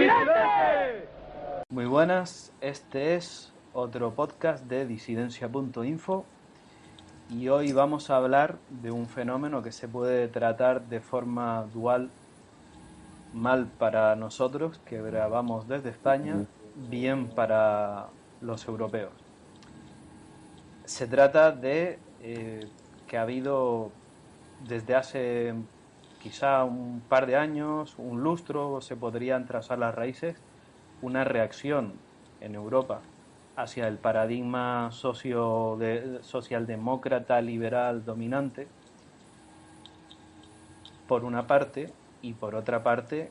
¡Disidente! Muy buenas, este es otro podcast de disidencia.info y hoy vamos a hablar de un fenómeno que se puede tratar de forma dual, mal para nosotros que grabamos desde España, bien para los europeos. Se trata de que ha habido desde hace quizá un par de años, un lustro, se podrían trazar las raíces, una reacción en Europa hacia el paradigma socialdemócrata liberal dominante, por una parte, y por otra parte,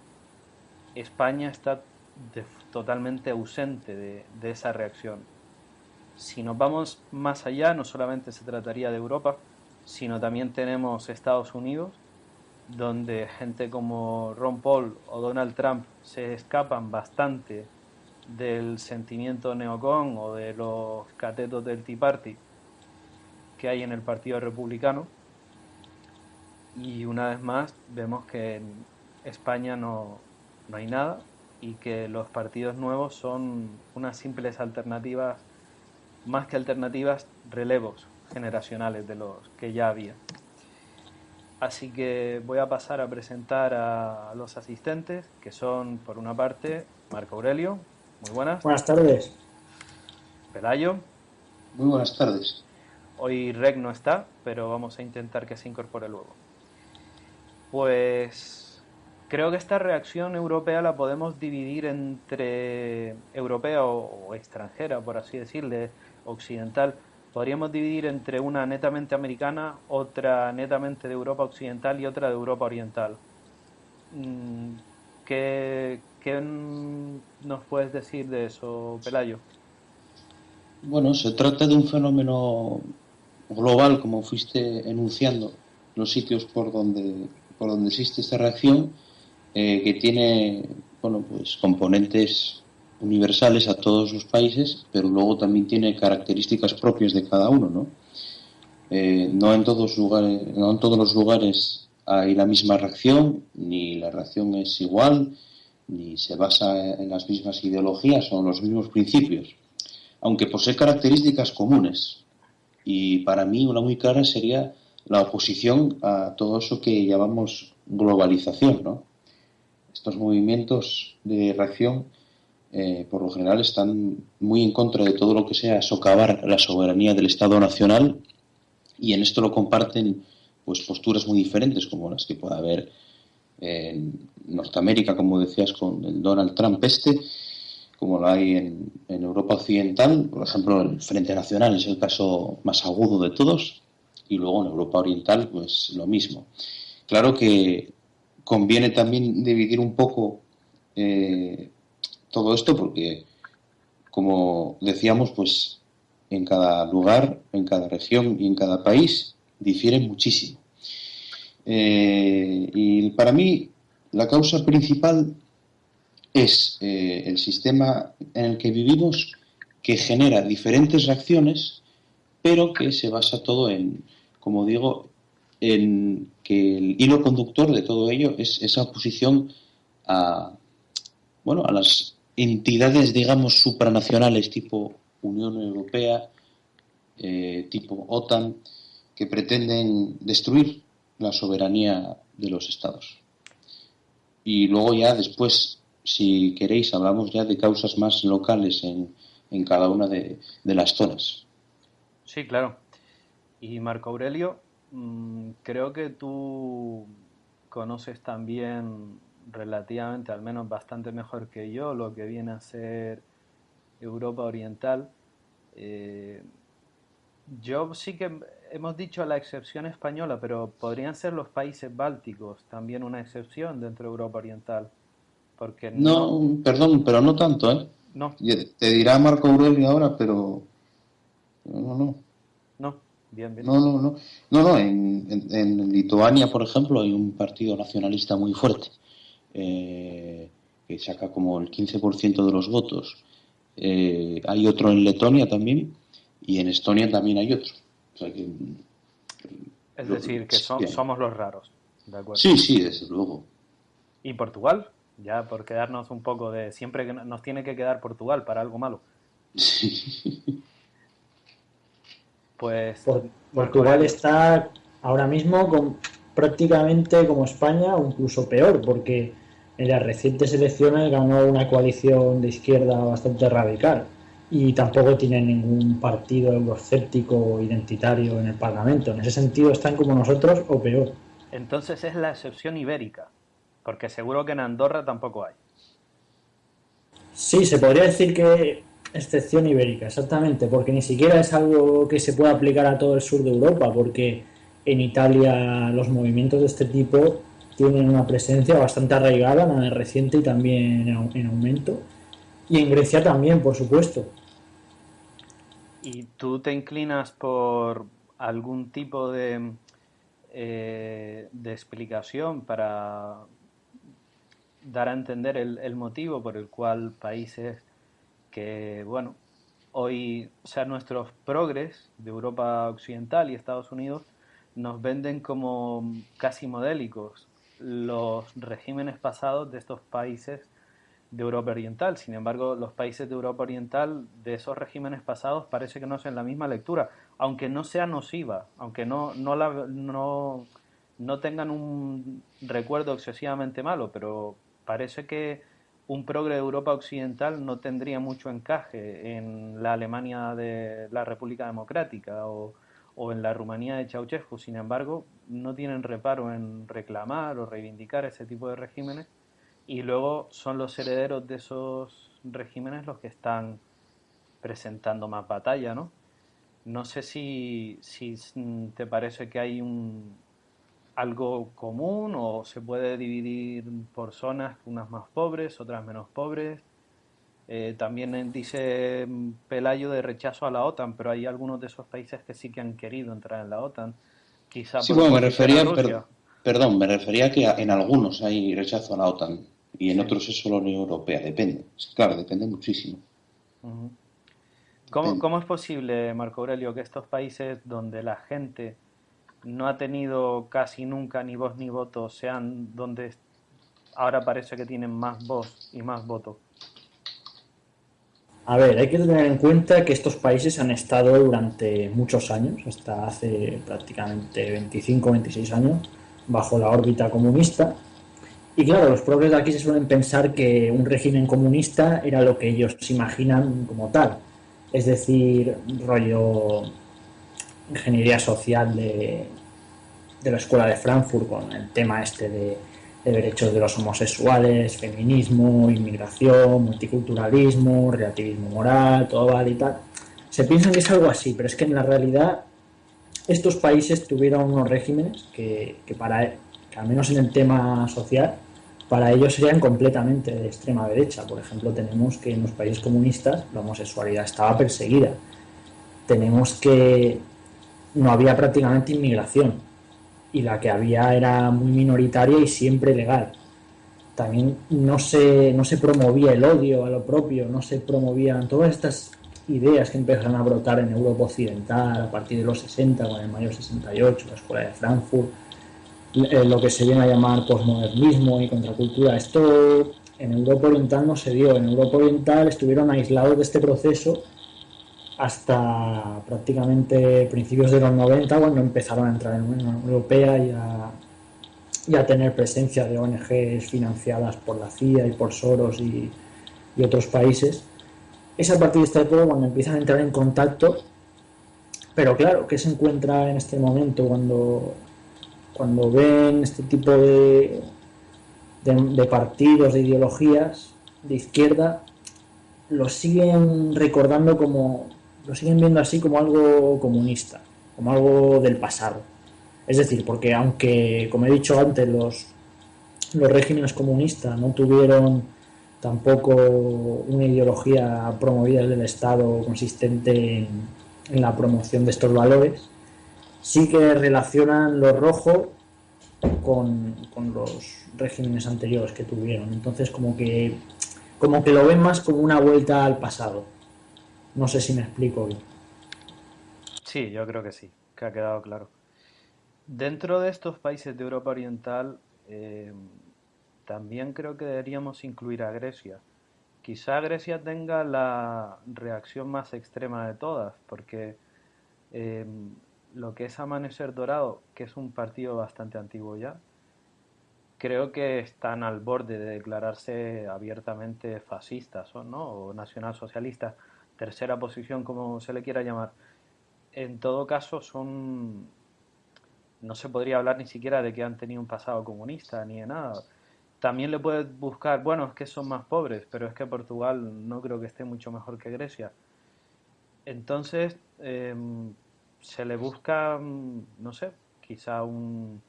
España está totalmente ausente de esa reacción. Si nos vamos más allá, no solamente se trataría de Europa, sino también tenemos Estados Unidos, donde gente como Ron Paul o Donald Trump se escapan bastante del sentimiento neocon o de los catetos del Tea Party que hay en el Partido Republicano, y una vez más vemos que en España no hay nada y que los partidos nuevos son unas simples alternativas, más que alternativas, relevos generacionales de los que ya había. Así que voy a pasar a presentar a los asistentes, que son, por una parte, Marco Aurelio. Muy buenas. Buenas tardes. Pelayo. Muy buenas tardes. Hoy Rec no está, pero vamos a intentar que se incorpore luego. Pues creo que esta reacción europea la podemos dividir entre europea o extranjera, por así decirle, occidental. Podríamos dividir entre una netamente americana, otra netamente de Europa occidental y otra de Europa oriental. ¿Qué nos puedes decir de eso, Pelayo? Bueno, se trata de un fenómeno global, como fuiste enunciando, los sitios por donde existe esta reacción, que tiene, bueno, pues componentes universales a todos los países, pero luego también tiene características propias de cada uno, ¿no? No en todos los lugares hay la misma reacción, ni la reacción es igual, ni se basa en las mismas ideologías o en los mismos principios, aunque posee características comunes. Y para mí una muy clara sería la oposición a todo eso que llamamos globalización, ¿no? Estos movimientos de reacción, por lo general, están muy en contra de todo lo que sea socavar la soberanía del Estado nacional, y en esto lo comparten pues posturas muy diferentes, como las que puede haber en Norteamérica, como decías, con el Donald Trump como lo hay en Europa Occidental. Por ejemplo, el Frente Nacional es el caso más agudo de todos, y luego en Europa Oriental pues lo mismo. Claro que conviene también dividir un poco todo esto, porque, como decíamos, pues en cada lugar, en cada región y en cada país difieren muchísimo. Y para mí la causa principal es el sistema en el que vivimos, que genera diferentes reacciones, pero que se basa todo en, como digo, en que el hilo conductor de todo ello es esa oposición a, bueno, a las entidades, digamos, supranacionales tipo Unión Europea, tipo OTAN, que pretenden destruir la soberanía de los estados. Y luego ya después, si queréis, hablamos ya de causas más locales en cada una de las zonas. Sí, claro. Y Marco Aurelio, creo que tú conoces también relativamente, al menos bastante mejor que yo, lo que viene a ser Europa Oriental. Eh, yo sí que hemos dicho la excepción española, pero podrían ser los países bálticos también una excepción dentro de Europa Oriental, porque no, No, perdón, pero no tanto, ¿eh? no, Te dirá Marco Aurelio ahora, pero no. no, bien, bien. No, en Lituania, por ejemplo, hay un partido nacionalista muy fuerte, que saca como el 15% de los votos. Hay otro en Letonia también, y en Estonia también hay otro. O sea que, Es decir, que sí, somos los raros, ¿de acuerdo? sí, desde luego. ¿Y Portugal? Ya por quedarnos un poco de... Siempre que nos tiene que quedar Portugal para algo malo. Sí. Pues, Marco Portugal Aurelio, está ahora mismo prácticamente como España o incluso peor, porque en las recientes elecciones ganó una coalición de izquierda bastante radical y tampoco tiene ningún partido euroscéptico o identitario en el Parlamento. En ese sentido están como nosotros o peor. entonces es la excepción ibérica, porque seguro que en Andorra tampoco hay. Sí, se podría decir que excepción ibérica, exactamente, porque ni siquiera es algo que se pueda aplicar a todo el sur de Europa, porque en Italia los movimientos de este tipo tienen una presencia bastante arraigada, nada de reciente y también en aumento. Y en Grecia también, por supuesto. ¿Y tú te inclinas por algún tipo de explicación para dar a entender el motivo por el cual países que, bueno, hoy, o sea, nuestros progres de Europa Occidental y Estados Unidos nos venden como casi modélicos los regímenes pasados de estos países de Europa Oriental? Sin embargo, los países de Europa Oriental de esos regímenes pasados parece que no hacen la misma lectura, aunque no sea nociva, aunque no tengan un recuerdo excesivamente malo, pero parece que un progre de Europa Occidental no tendría mucho encaje en la Alemania de la República Democrática o en la Rumanía de Ceausescu. Sin embargo, no tienen reparo en reclamar o reivindicar ese tipo de regímenes y luego son los herederos de esos regímenes los que están presentando más batalla, ¿no? No sé si te parece que hay algo común o se puede dividir por zonas, unas más pobres, otras menos pobres. También dice Pelayo de rechazo a la OTAN, pero hay algunos de esos países que sí que han querido entrar en la OTAN, quizá Sí, por bueno, oposición a Rusia. perdón, me refería a que en algunos hay rechazo a la OTAN y en Sí. otros es solo la Unión Europea, depende. Claro, depende muchísimo. Ujú. Depende. ¿Cómo es posible, Marco Aurelio, que estos países donde la gente no ha tenido casi nunca ni voz ni voto sean donde ahora parece que tienen más voz y más voto? A ver, hay que tener en cuenta que estos países han estado durante muchos años, hasta hace prácticamente 25 o 26 años, bajo la órbita comunista. Y claro, los progres de aquí se suelen pensar que un régimen comunista era lo que ellos se imaginan como tal. Es decir, rollo ingeniería social de la escuela de Frankfurt con el tema este de derechos de los homosexuales, feminismo, inmigración, multiculturalismo, relativismo moral, todo vale y tal. Se piensan que es algo así, pero es que en la realidad estos países tuvieron unos regímenes que al menos en el tema social, para ellos serían completamente de extrema derecha. Por ejemplo, tenemos que en los países comunistas la homosexualidad estaba perseguida. Tenemos que no había prácticamente inmigración y la que había era muy minoritaria y siempre legal. También no se promovía el odio a lo propio, no se promovían todas estas ideas que empezaron a brotar en Europa Occidental a partir de los 60, con el mayo 68, la Escuela de Frankfurt, lo que se viene a llamar posmodernismo y contracultura. Esto en Europa Oriental no se dio. En Europa Oriental estuvieron aislados de este proceso hasta prácticamente principios de los 90, cuando empezaron a entrar en la Unión Europea y a tener presencia de ONGs financiadas por la CIA y por Soros y otros países. Es a partir de esta época cuando empiezan a entrar en contacto, pero claro, ¿qué se encuentra en este momento cuando ven este tipo de partidos, de ideologías de izquierda? Lo siguen recordando lo siguen viendo así como algo comunista, como algo del pasado. Es decir, porque aunque, como he dicho antes, los regímenes comunistas no tuvieron tampoco una ideología promovida desde el Estado consistente en la promoción de estos valores, sí que relacionan lo rojo con los regímenes anteriores que tuvieron. Entonces, como que lo ven más como una vuelta al pasado. No sé si me explico bien. Sí, yo creo que sí, que ha quedado claro. Dentro de estos países de Europa Oriental, también creo que deberíamos incluir a Grecia. Quizá Grecia tenga la reacción más extrema de todas, porque eh, lo que es Amanecer Dorado, que es un partido bastante antiguo ya, creo que están al borde de declararse abiertamente fascistas, ¿no? O nacionalsocialistas, tercera posición, como se le quiera llamar. En todo caso, no se podría hablar ni siquiera de que han tenido un pasado comunista ni de nada. También le puedes buscar, bueno, es que son más pobres, pero es que Portugal no creo que esté mucho mejor que Grecia. Entonces, se le busca, no sé, quizá un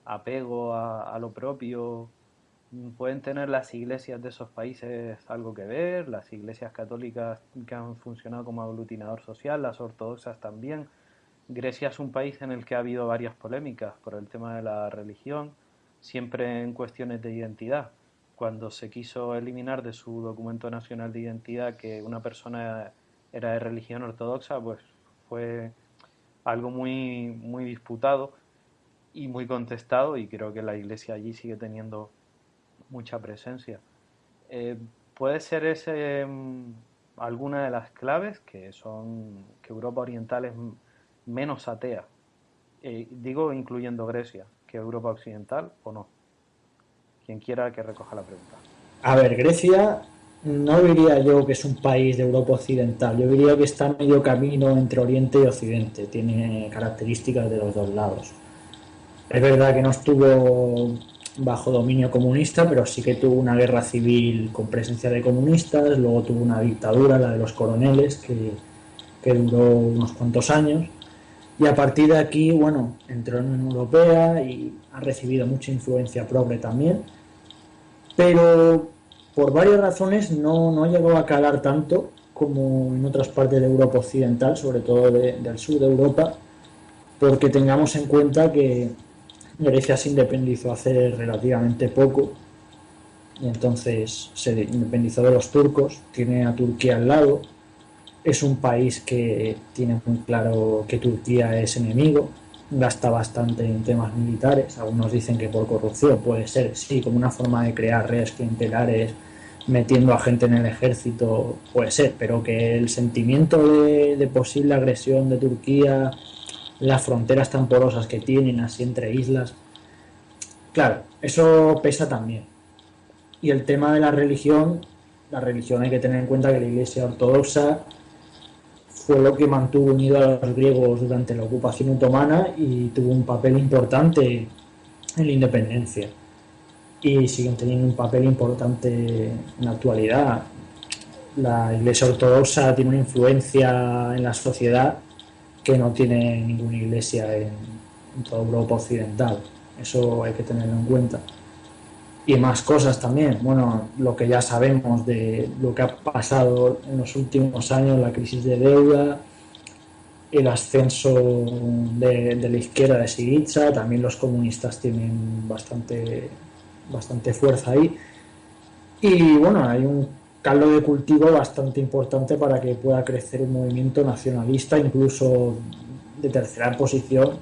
apego a lo propio. Pueden tener las iglesias de esos países algo que ver, las iglesias católicas que han funcionado como aglutinador social, las ortodoxas también. Grecia es un país en el que ha habido varias polémicas por el tema de la religión, siempre en cuestiones de identidad. Cuando se quiso eliminar de su documento nacional de identidad que una persona era de religión ortodoxa, pues fue algo muy disputado y muy contestado, y creo que la Iglesia allí sigue teniendo mucha presencia. Eh, Puede ser ese alguna de las claves que son que Europa Oriental es menos atea. Digo incluyendo Grecia, que Europa Occidental o no. Quien quiera que recoja la pregunta. A ver, Grecia no diría yo que es un país de Europa Occidental, yo diría que está a medio camino entre Oriente y Occidente, tiene características de los dos lados. Es verdad que no estuvo bajo dominio comunista, pero sí que tuvo una guerra civil con presencia de comunistas, luego tuvo una dictadura, la de los coroneles, que duró unos cuantos años, y a partir de aquí, bueno, entró en la Unión Europea y ha recibido mucha influencia progre también, pero por varias razones no llegó a calar tanto como en otras partes de Europa Occidental, sobre todo del sur de Europa, porque tengamos en cuenta que Grecia se independizó hace relativamente poco y entonces se independizó de los turcos, tiene a Turquía al lado, es un país que tiene muy claro que Turquía es enemigo, gasta bastante en temas militares, algunos dicen que por corrupción, puede ser, sí, como una forma de crear redes clientelares, metiendo a gente en el ejército, puede ser, pero que el sentimiento de posible agresión de Turquía, las fronteras tan porosas que tienen así entre islas, claro, eso pesa también. Y el tema de la religión hay que tener en cuenta que la Iglesia Ortodoxa fue lo que mantuvo unido a los griegos durante la ocupación otomana y tuvo un papel importante en la independencia. Y siguen teniendo un papel importante en la actualidad. La Iglesia Ortodoxa tiene una influencia en la sociedad que no tiene ninguna iglesia en toda Europa Occidental. Eso hay que tenerlo en cuenta. Y más cosas también. Bueno, lo que ya sabemos de lo que ha pasado en los últimos años, la crisis de deuda, el ascenso de la izquierda de Syriza, también los comunistas tienen bastante fuerza ahí. Y bueno, hay un caldo de cultivo bastante importante para que pueda crecer un movimiento nacionalista, incluso de tercera posición,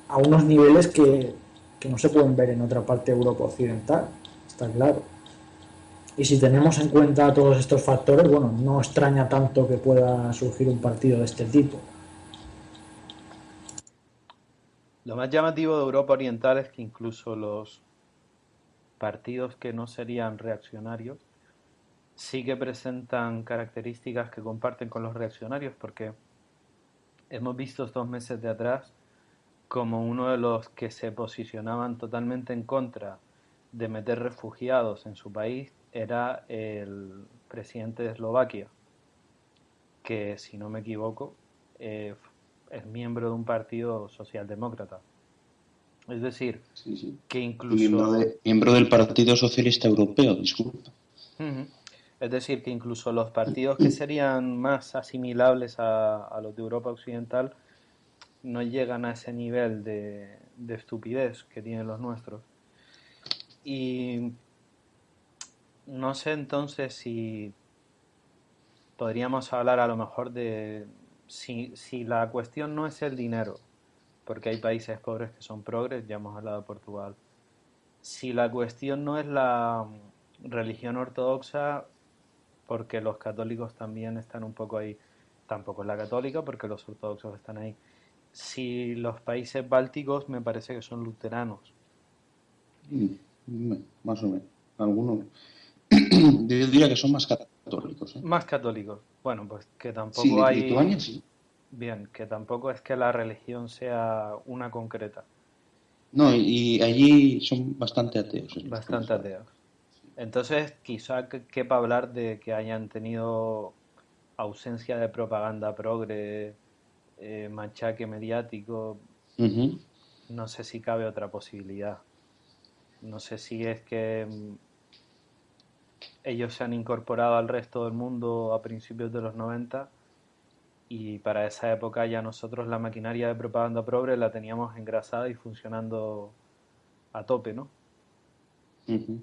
a unos niveles que no se pueden ver en otra parte de Europa Occidental, está claro. Y si tenemos en cuenta todos estos factores, bueno, no extraña tanto que pueda surgir un partido de este tipo. Lo más llamativo de Europa Oriental es que incluso los partidos que no serían reaccionarios sí que presentan características que comparten con los reaccionarios, porque hemos visto estos meses de atrás como uno de los que se posicionaban totalmente en contra de meter refugiados en su país era el presidente de Eslovaquia, que si no me equivoco es miembro de un partido socialdemócrata. Es decir, Sí, sí. que Y miembro, incluso miembro del Partido Socialista Europeo, disculpa. Ujú. Es decir, que incluso los partidos que serían más asimilables a los de Europa Occidental no llegan a ese nivel de estupidez que tienen los nuestros. Y no sé entonces si podríamos hablar a lo mejor de si la cuestión no es el dinero, porque hay países pobres que son progres, ya hemos hablado de Portugal, Si la cuestión no es la religión ortodoxa, porque los católicos también están un poco ahí, tampoco es la católica, porque los ortodoxos están ahí. Si los países bálticos me parece que son luteranos. Más o menos. Algunos. Yo diría que son más católicos, ¿eh? Más católicos. Bueno, pues que Sí, tampoco hay. Lituania sí. Bien, que tampoco es que la religión sea una concreta. No, y allí son bastante ateos en los Bastante Países Bajos. ateos. Entonces, quizá quepa hablar de que hayan tenido ausencia de propaganda progre, machaque mediático. Ujú. No sé si cabe otra posibilidad. No sé si es que ellos se han incorporado al resto del mundo a principios de los 90 y para esa época ya nosotros la maquinaria de propaganda progre la teníamos engrasada y funcionando a tope, ¿no? Ujú.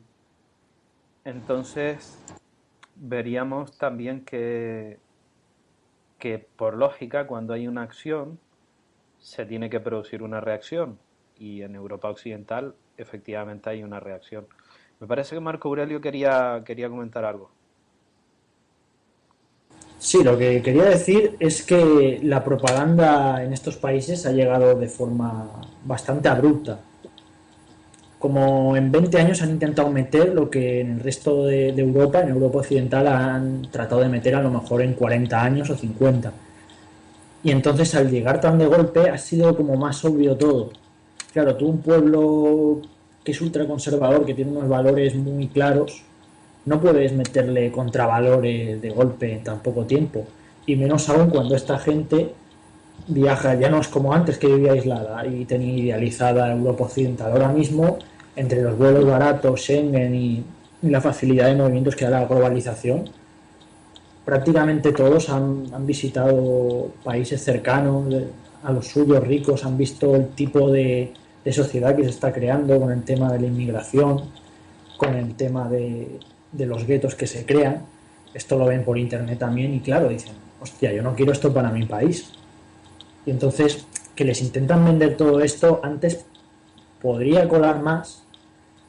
Entonces veríamos también que por lógica cuando hay una acción se tiene que producir una reacción y en Europa Occidental efectivamente hay una reacción. Me parece que Marco Aurelio quería comentar algo. Sí, lo que quería decir es que la propaganda en estos países ha llegado de forma bastante abrupta. Como en 20 años han intentado meter lo que en el resto de Europa, en Europa Occidental, han tratado de meter a lo mejor en 40 años o 50. Y entonces al llegar tan de golpe ha sido como más obvio todo. Claro, tú un pueblo que es ultraconservador, que tiene unos valores muy claros, no puedes meterle contravalores de golpe en tan poco tiempo. Y menos aún cuando esta gente viaja, ya no es como antes que vivía aislada y tenía idealizada Europa Occidental. Ahora mismo, entre los vuelos baratos, Schengen y la facilidad de movimientos que da la globalización, prácticamente todos han visitado países cercanos a los suyos ricos, han visto el tipo de sociedad que se está creando con el tema de la inmigración, con el tema de los guetos que se crean. Esto lo ven por internet también y claro, dicen, hostia, yo no quiero esto para mi país. Y entonces, que les intentan vender todo esto, antes podría colar más,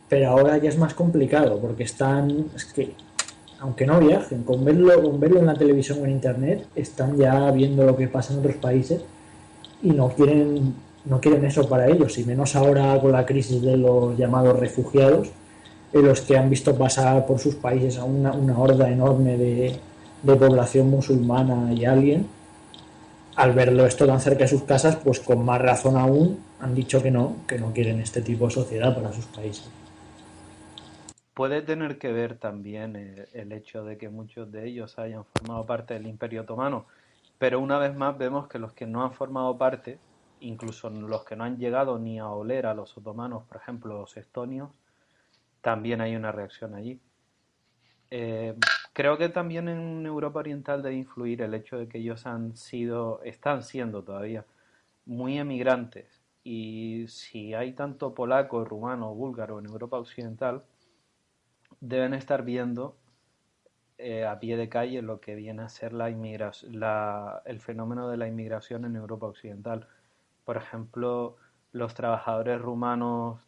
pero ahora ya es más complicado, porque están, es que, aunque no viajen, con verlo en la televisión o en internet, están ya viendo lo que pasa en otros países y no quieren eso para ellos, y menos ahora con la crisis de los llamados refugiados, en los que han visto pasar por sus países a una horda enorme de población musulmana y alien. Al verlo esto tan cerca de sus casas, pues con más razón aún han dicho que no quieren este tipo de sociedad para sus países. Puede tener que ver también el hecho de que muchos de ellos hayan formado parte del Imperio Otomano, pero una vez más vemos que los que no han formado parte, incluso los que no han llegado ni a oler a los otomanos, por ejemplo los estonios, también hay una reacción allí. Eh, Creo que también en Europa Oriental debe influir el hecho de que ellos están siendo todavía muy emigrantes. Y si hay tanto polaco, rumano, búlgaro en Europa Occidental, deben estar viendo a pie de calle lo que viene a ser el fenómeno de la inmigración en Europa Occidental. Por ejemplo, los trabajadores rumanos,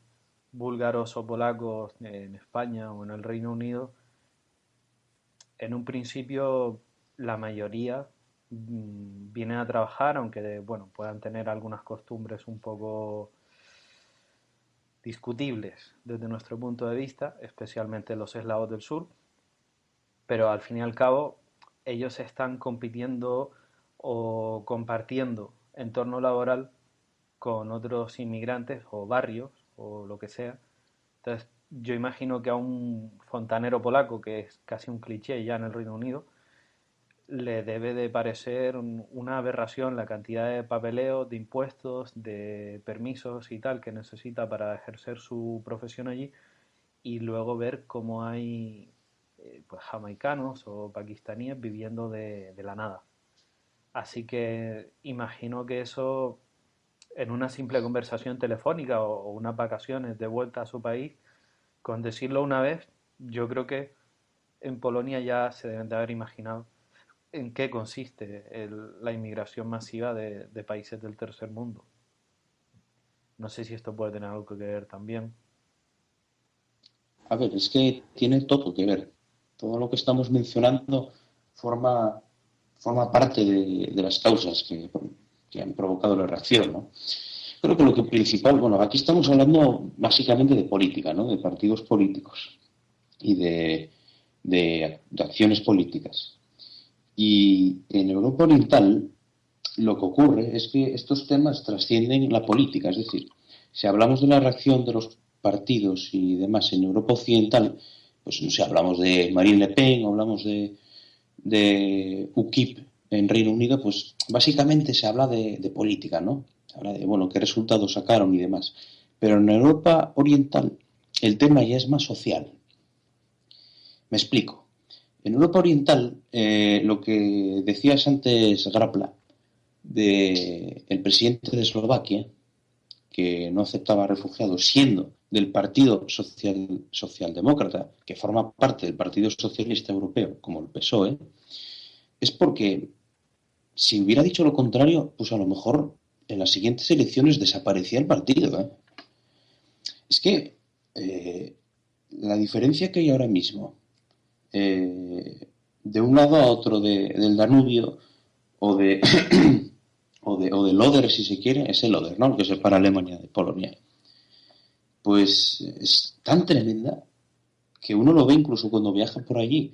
búlgaros o polacos en España o en el Reino Unido, en un principio la mayoría vienen a trabajar, aunque bueno, puedan tener algunas costumbres un poco discutibles desde nuestro punto de vista, especialmente los eslavos del sur, pero al fin y al cabo ellos están compitiendo o compartiendo entorno laboral con otros inmigrantes o barrios o lo que sea. Entonces, yo imagino que a un fontanero polaco, que es casi un cliché ya en el Reino Unido, le debe de parecer una aberración la cantidad de papeleo, de impuestos, de permisos y tal que necesita para ejercer su profesión allí y luego ver cómo hay pues jamaicanos o pakistaníes viviendo de la nada. Así que imagino que eso en una simple conversación telefónica o unas vacaciones de vuelta a su país, con decirlo una vez, yo creo que en Polonia ya se deben de haber imaginado en qué consiste la inmigración masiva de países del tercer mundo. No sé si esto puede tener algo que ver también. A ver, es que tiene todo que ver. Todo lo que estamos mencionando forma, forma parte de las causas que han provocado la reacción, ¿no? Creo que lo que principal, bueno, aquí estamos hablando básicamente de política, ¿no? De partidos políticos y de acciones políticas. Y en Europa Oriental lo que ocurre es que estos temas trascienden la política, es decir, si hablamos de la reacción de los partidos y demás en Europa Occidental, pues no sé, hablamos de Marine Le Pen, hablamos de UKIP en Reino Unido, pues básicamente se habla de política, ¿no? Se habla de, bueno, qué resultados sacaron y demás. Pero en Europa Oriental el tema ya es más social. Me explico. En Europa Oriental, lo que decías antes, Grapla, de el presidente de Eslovaquia, que no aceptaba refugiados, siendo del Partido Socialdemócrata, que forma parte del Partido Socialista Europeo, como el PSOE, es porque si hubiera dicho lo contrario, pues a lo mejor en las siguientes elecciones desaparecía el partido. Es que la diferencia que hay ahora mismo de un lado a otro del Danubio o de o del Oder, si se quiere, es el Oder, ¿no? El que separa Alemania de Polonia. Pues es tan tremenda que uno lo ve incluso cuando viaja por allí.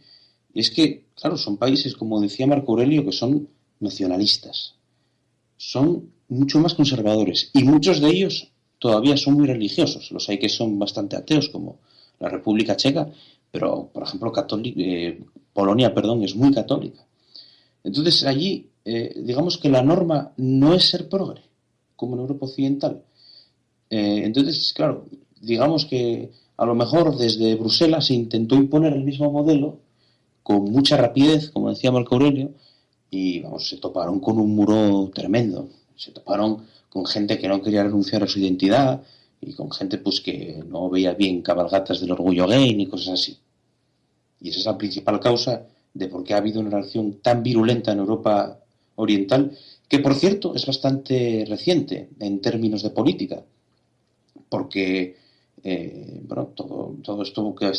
Y es que, claro, son países, como decía Marco Aurelio, que son nacionalistas. Son mucho más conservadores. Y muchos de ellos todavía son muy religiosos. Los hay que son bastante ateos, como la República Checa, pero, por ejemplo, Polonia, perdón, es muy católica. Entonces, allí, digamos que la norma no es ser progre, como en Europa Occidental. Entonces, claro, digamos que a lo mejor desde Bruselas se intentó imponer el mismo modelo con mucha rapidez, como decía Marco Aurelio, y vamos, se toparon con un muro tremendo. Se toparon con gente que no quería renunciar a su identidad y con gente pues que no veía bien cabalgatas del orgullo gay ni cosas así. Y esa es la principal causa de por qué ha habido una reacción tan virulenta en Europa Oriental, que por cierto es bastante reciente en términos de política, porque bueno, todo esto que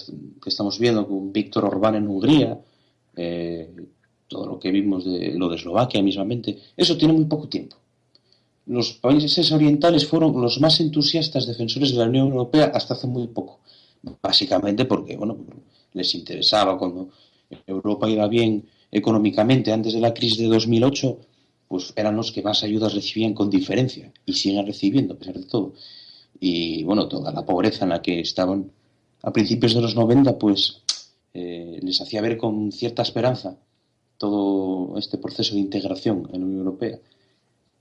estamos viendo con Víctor Orbán en Hungría, eh, todo lo que vimos de lo de Eslovaquia mismamente, eso tiene muy poco tiempo. Los países orientales fueron los más entusiastas defensores de la Unión Europea hasta hace muy poco, básicamente porque bueno, les interesaba cuando Europa iba bien económicamente antes de la crisis de 2008, pues eran los que más ayudas recibían con diferencia y siguen recibiendo a pesar de todo. Y bueno, toda la pobreza en la que estaban a principios de los 90, pues les hacía ver con cierta esperanza todo este proceso de integración en la Unión Europea.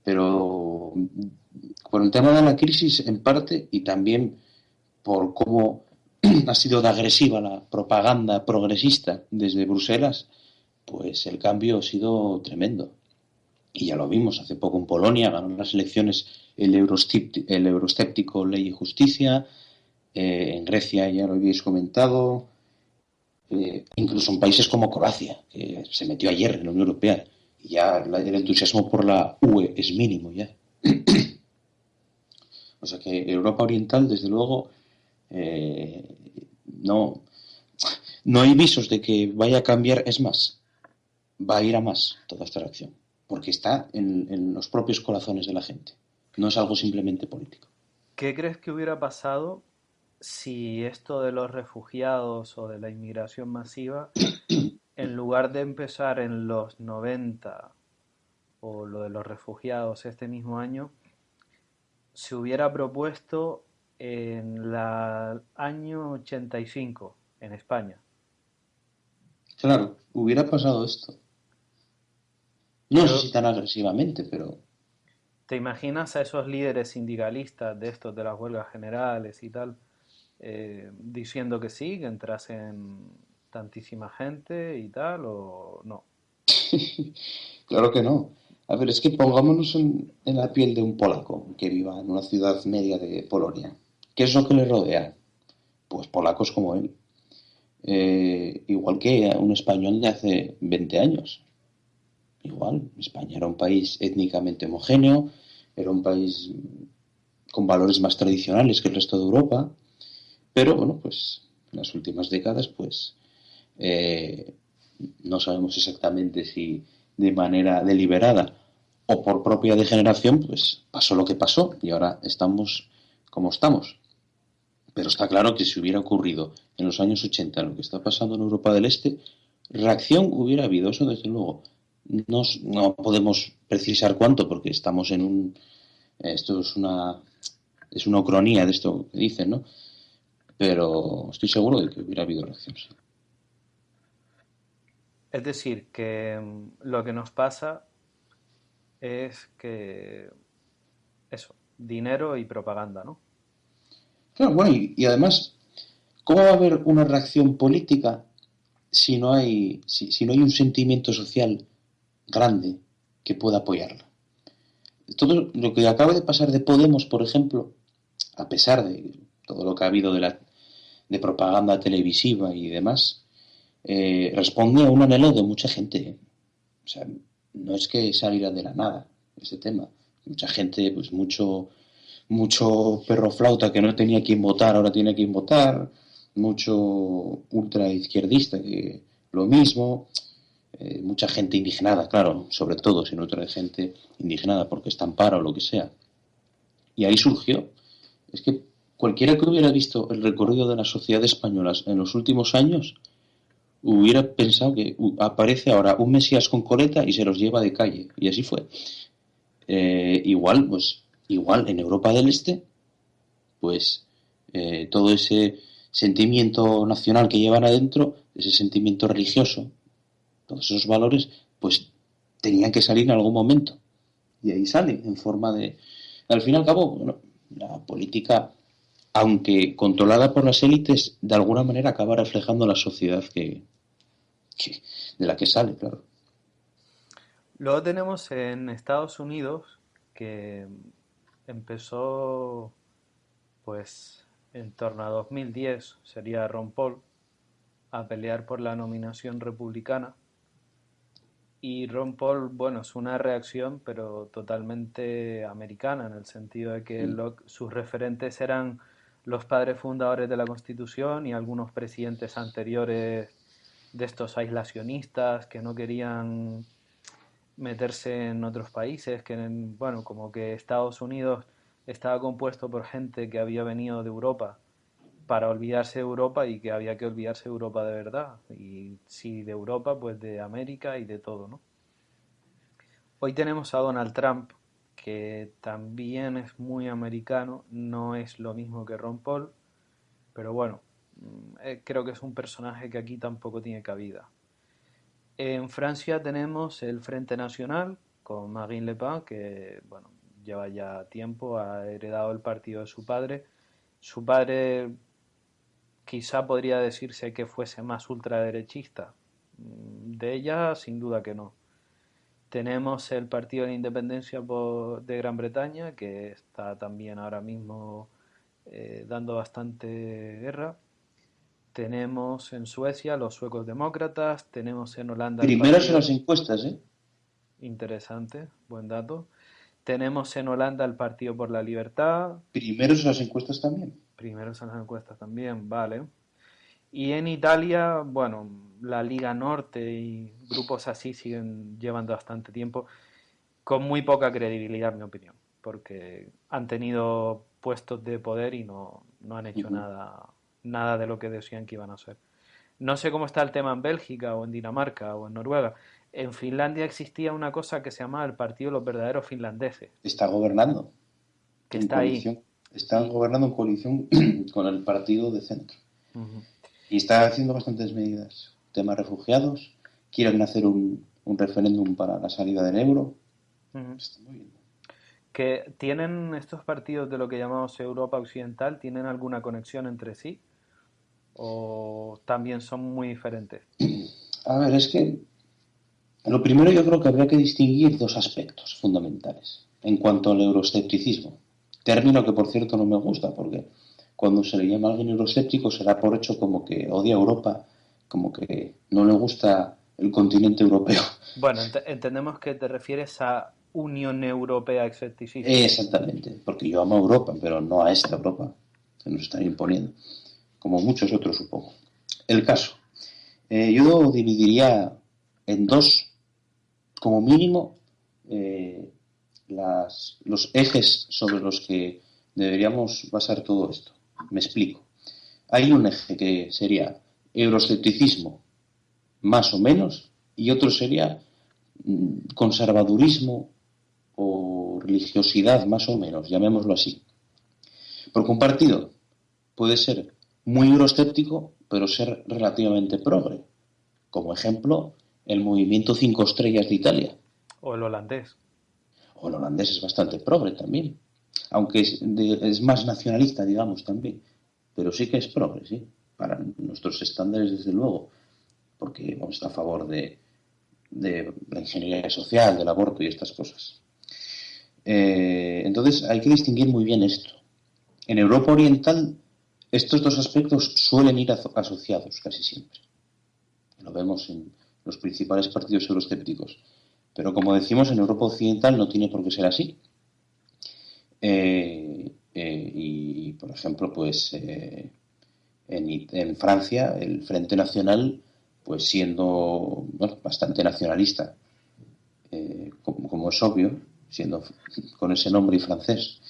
Pero por el tema de la crisis en parte y también por cómo ha sido de agresiva la propaganda progresista desde Bruselas, pues el cambio ha sido tremendo. Y ya lo vimos hace poco en Polonia, ganó las elecciones el euroscéptico Ley y Justicia, en Grecia ya lo habéis comentado, incluso en países como Croacia, que se metió ayer en la Unión Europea, y ya el entusiasmo por la UE es mínimo ya. O sea que Europa Oriental, desde luego, no, no hay visos de que vaya a cambiar, es más, va a ir a más toda esta reacción, porque está en los propios corazones de la gente, no es algo simplemente político. ¿Qué crees que hubiera pasado si esto de los refugiados o de la inmigración masiva, en lugar de empezar en los 90 o lo de los refugiados este mismo año, se hubiera propuesto en el año 85 en España? Claro, hubiera pasado esto. No sé Yo, si tan agresivamente, pero ¿te imaginas a esos líderes sindicalistas de estos de las huelgas generales y tal, diciendo que sí, que entrasen tantísima gente y tal, o no? claro que no. A ver, es que pongámonos en la piel de un polaco que viva en una ciudad media de Polonia. ¿Qué es lo que le rodea? Pues polacos como él. Igual que un español de hace 20 años. Igual, España era un país étnicamente homogéneo, era un país con valores más tradicionales que el resto de Europa, pero bueno, pues en las últimas décadas, pues no sabemos exactamente si de manera deliberada o por propia degeneración, pues pasó lo que pasó y ahora estamos como estamos. Pero está claro que si hubiera ocurrido en los años 80 lo que está pasando en Europa del Este, reacción hubiera habido, eso desde luego. No podemos precisar cuánto porque estamos en un... Esto es una ucronía de esto que dicen, ¿no? Pero estoy seguro de que hubiera habido reacción, sí. Es decir, que lo que nos pasa es que eso, dinero y propaganda, ¿no? Claro, bueno, y además, ¿cómo va a haber una reacción política si no hay un sentimiento social grande que pueda apoyarla? Todo lo que acaba de pasar de Podemos, por ejemplo, a pesar de todo lo que ha habido de propaganda televisiva y demás, responde a un anhelo de mucha gente. O sea, no es que saliera de la nada ese tema. Mucha gente, pues mucho perro flauta que no tenía quien votar, ahora tiene quien votar, mucho ultra izquierdista que lo mismo, mucha gente indignada, claro, sobre todo si no trae gente indignada porque está en paro o lo que sea. Y ahí surgió. Es que cualquiera que hubiera visto el recorrido de las sociedades españolas en los últimos años hubiera pensado que aparece ahora un Mesías con coleta y se los lleva de calle. Y así fue. Igual en Europa del Este, pues todo ese sentimiento nacional que llevan adentro, ese sentimiento religioso, todos esos valores, pues tenían que salir en algún momento. Y ahí sale en forma de... Al fin y al cabo, bueno, la política, aunque controlada por las élites, de alguna manera acaba reflejando la sociedad que, de la que sale, claro. Luego tenemos en Estados Unidos que empezó pues en torno a 2010, sería Ron Paul, a pelear por la nominación republicana. Y Ron Paul, bueno, es una reacción, pero totalmente americana, en el sentido de que sus referentes eran los padres fundadores de la Constitución y algunos presidentes anteriores de estos aislacionistas que no querían meterse en otros países, bueno, como que Estados Unidos estaba compuesto por gente que había venido de Europa para olvidarse de Europa y que había que olvidarse de Europa de verdad. Y si de Europa, pues de América y de todo, ¿no? Hoy tenemos a Donald Trump, que también es muy americano, no es lo mismo que Ron Paul, pero bueno, creo que es un personaje que aquí tampoco tiene cabida. En Francia tenemos el Frente Nacional con Marine Le Pen, que bueno, lleva ya tiempo, ha heredado el partido de su padre. Su padre quizá podría decirse que fuese más ultraderechista. De ella, sin duda que no. Tenemos el Partido de la Independencia de Gran Bretaña, que está también ahora mismo dando bastante guerra. Tenemos en Suecia los suecos demócratas, tenemos en Holanda el Primeros en partido... las encuestas, ¿eh? Interesante, buen dato. Tenemos en Holanda el Partido por la Libertad, Primeros en las encuestas también. primeros en las encuestas también, vale. Y en Italia, bueno, la Liga Norte y grupos así siguen llevando bastante tiempo, con muy poca credibilidad, en mi opinión, porque han tenido puestos de poder y no han hecho nada de lo que decían que iban a hacer. No sé cómo está el tema en Bélgica o en Dinamarca o en Noruega. En Finlandia existía una cosa que se llamaba el Partido de los Verdaderos Finlandeses, Está gobernando que en está ahí. coalición. Están Y, gobernando en coalición con el partido de centro. uh-huh. Y está haciendo bastantes medidas. Tema refugiados. Quieren hacer un referéndum para la salida del euro. Uh-huh. Está muy bien. Que tienen estos partidos de lo que llamamos Europa Occidental, ¿tienen alguna conexión entre sí? ¿O también son muy diferentes? A ver, es que lo primero yo creo que habría que distinguir dos aspectos fundamentales en cuanto al euroescepticismo. Término que, por cierto, no me gusta porque cuando se le llama a alguien euroscéptico se da por hecho como que odia Europa, como que no le gusta el continente europeo. Bueno, entendemos que te refieres a Unión Europea escepticismo. Exactamente, porque yo amo a Europa, pero no a esta Europa que nos están imponiendo. como muchos otros, supongo. El caso. Yo dividiría en dos, como mínimo, los ejes sobre los que deberíamos basar todo esto. Me explico. Hay un eje que sería euroescepticismo, más o menos, y otro sería conservadurismo o religiosidad, más o menos, llamémoslo así. Porque un partido puede ser muy euroescéptico, pero ser relativamente progre. Como ejemplo, el movimiento 5 estrellas de Italia. O el holandés. O el holandés es bastante progre también. Aunque es más nacionalista, digamos, también. Pero sí que es progre, sí. Para nuestros estándares, desde luego. Porque está a favor de la ingeniería social, del aborto y estas cosas. Entonces hay que distinguir muy bien esto. En Europa Oriental estos dos aspectos suelen ir asociados casi siempre. Lo vemos en los principales partidos euroscépticos. Pero como decimos, en Europa Occidental no tiene por qué ser así. Y, por ejemplo, pues en Francia el Frente Nacional, pues siendo bastante nacionalista, como es obvio, siendo con ese nombre y francés,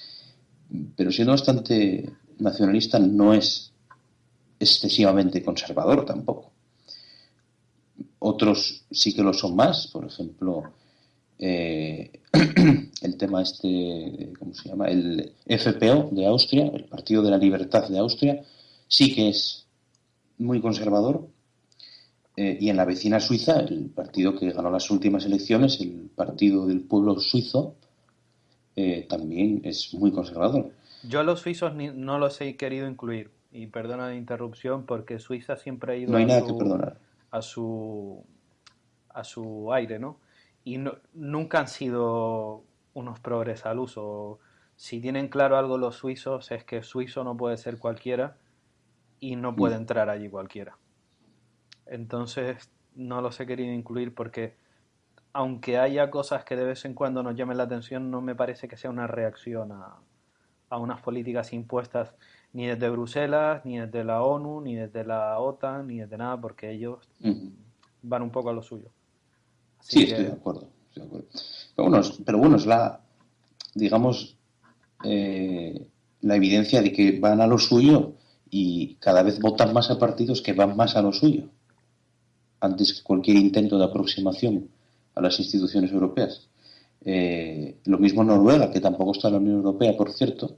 pero siendo bastante nacionalista, no es excesivamente conservador tampoco. Otros sí que lo son más, por ejemplo, el tema ¿cómo se llama? El FPO de Austria, el Partido de la Libertad de Austria, sí que es muy conservador. Y en la vecina Suiza, el partido que ganó las últimas elecciones, el Partido del Pueblo Suizo, también es muy conservador. Yo a los suizos no los he querido incluir. Y perdona la interrupción porque Suiza siempre ha No ido hay nada que perdonar. a su, a su aire, ¿no? Y nunca han sido unos progres al uso. Si tienen claro algo los suizos es que suizo no puede ser cualquiera y no puede entrar allí cualquiera. Entonces no los he querido incluir porque aunque haya cosas que de vez en cuando nos llamen la atención, no me parece que sea una reacción a unas políticas impuestas ni desde Bruselas, ni desde la ONU, ni desde la OTAN, ni desde nada, porque ellos van un poco a lo suyo. Así Sí, que estoy de acuerdo. Pero bueno, es digamos, la evidencia de que van a lo suyo y cada vez votan más a partidos que van más a lo suyo, antes que cualquier intento de aproximación a las instituciones europeas. Lo mismo en Noruega, que tampoco está en la Unión Europea, por cierto,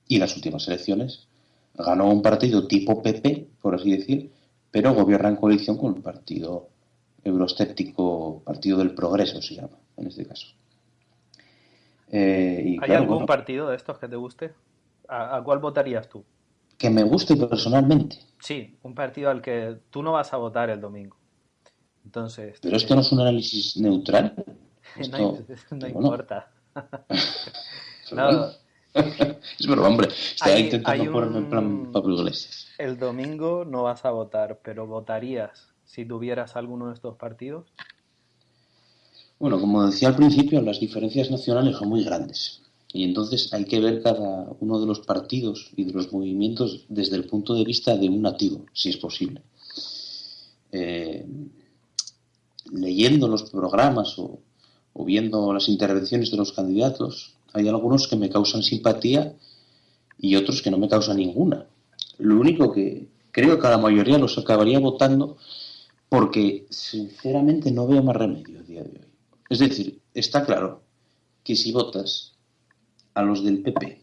y en las últimas elecciones ganó un partido tipo PP, por así decir, pero gobierna en coalición con un partido euroescéptico, Partido del Progreso se llama, en este caso. Y ¿hay claro, algún bueno, partido de estos que te guste? ¿A cuál votarías tú? que me guste personalmente, Sí, un partido al que tú no vas a votar el domingo. Entonces, pero esto no es un análisis neutral, no, esto, no pero bueno, importa. pero bueno. No, Es broma, hombre, estaba hay intentando ponerme en plan un... Pablo Iglesias. El domingo no vas a votar, pero votarías si tuvieras alguno de estos partidos. Bueno, como decía al principio, las diferencias nacionales son muy grandes y entonces hay que ver cada uno de los partidos y de los movimientos desde el punto de vista de un nativo, si es posible. Eh, Leyendo los programas o viendo las intervenciones de los candidatos, hay algunos que me causan simpatía y otros que no me causan ninguna. Lo único que creo que a la mayoría los acabaría votando porque sinceramente no veo más remedio a día de hoy. Es decir, está claro que si votas a los del PP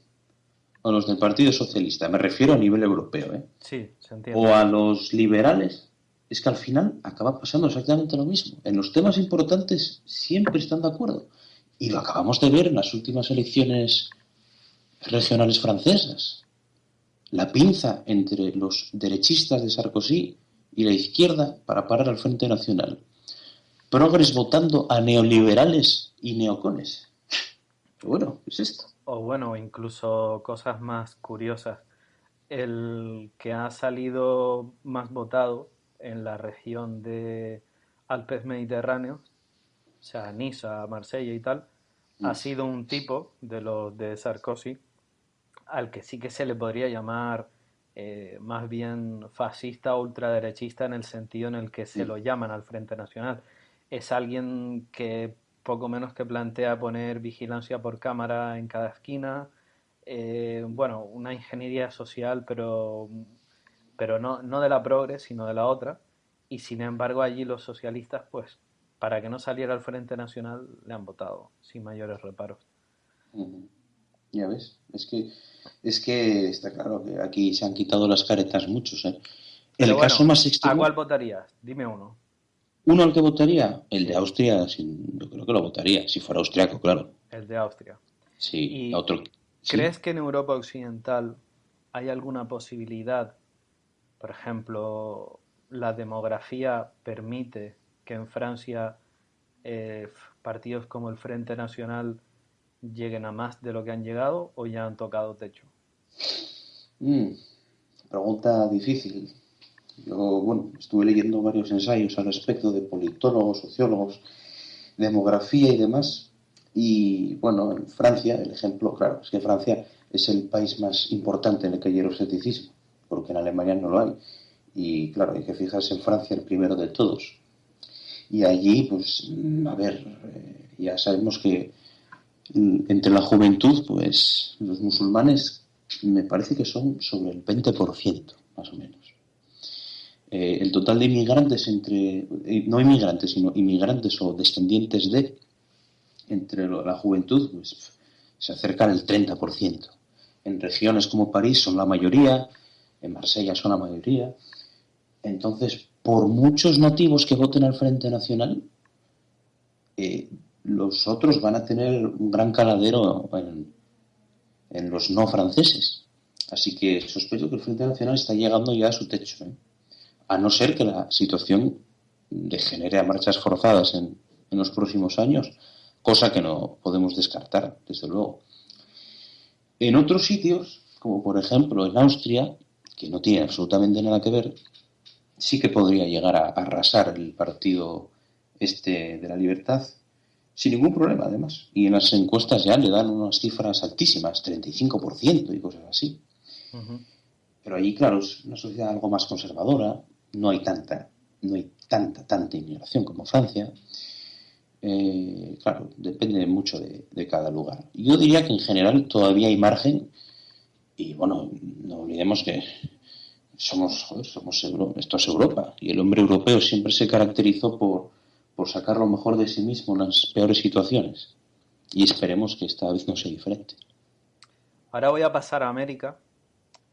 o a los del Partido Socialista, me refiero a nivel europeo, Sí, se o entiende. a los liberales, es que al final acaba pasando exactamente lo mismo. En los temas importantes siempre están de acuerdo. Y lo acabamos de ver en las últimas elecciones regionales francesas. La pinza entre los derechistas de Sarkozy y la izquierda para parar al Frente Nacional. Progres votando a neoliberales y neocones. Pero bueno, ¿qué es esto? O bueno, incluso cosas más curiosas. El que ha salido más votado en la región de Alpes Mediterráneos, o sea, Niza, Marsella y tal, ha sido un tipo de los de Sarkozy al que sí que se le podría llamar más bien fascista o ultraderechista en el sentido en el que se lo llaman al Frente Nacional. Es alguien que poco menos que plantea poner vigilancia por cámara en cada esquina, bueno, una ingeniería social, pero no de la progre, sino de la otra, y sin embargo allí los socialistas, pues, para que no saliera al Frente Nacional, le han votado sin mayores reparos. Ujú. Ya ves, es que está claro que aquí se han quitado las caretas muchos, ¿eh? Pero El caso bueno, más ¿a extremo, cuál votarías? Dime uno. uno al que votaría, el de Sí, Austria, yo creo que lo votaría, si fuera austriaco, claro. el de Austria. Sí, ¿Y otro, sí. crees que en Europa Occidental hay alguna posibilidad, por ejemplo, la demografía permite que en Francia partidos como el Frente Nacional lleguen a más de lo que han llegado o ya han tocado techo? Mm, pregunta difícil. Yo, bueno, estuve leyendo varios ensayos al respecto de politólogos, sociólogos, demografía y demás. Y bueno, en Francia, el ejemplo, claro, es que Francia es el país más importante en el que hay euroscepticismo, porque en Alemania no lo hay. Y claro, hay que fijarse en Francia, el primero de todos. Y allí, pues, a ver, ya sabemos que entre la juventud, pues, los musulmanes me parece que son sobre el 20%, más o menos. El total de inmigrantes no inmigrantes, sino inmigrantes o descendientes de, entre la juventud, pues se acercan al 30%. En regiones como París son la mayoría, en Marsella son la mayoría. Entonces, por muchos motivos que voten al Frente Nacional, los otros van a tener un gran caladero en los no franceses. Así que sospecho que el Frente Nacional está llegando ya a su techo, ¿eh? A no ser que la situación degenere a marchas forzadas en los próximos años, cosa que no podemos descartar, desde luego. En otros sitios, como por ejemplo en Austria, que no tiene absolutamente nada que ver, sí que podría llegar a arrasar el partido este de la libertad sin ningún problema, además. Y en las encuestas ya le dan unas cifras altísimas, 35% y cosas así. Ujú. Pero allí, claro, es una sociedad algo más conservadora, no hay tanta inmigración como Francia. Claro, depende mucho de cada lugar. Yo diría que en general todavía hay margen y bueno, no olvidemos que esto es Europa y el hombre europeo siempre se caracterizó por sacar lo mejor de sí mismo en las peores situaciones y esperemos que esta vez no sea diferente. Ahora voy a pasar a América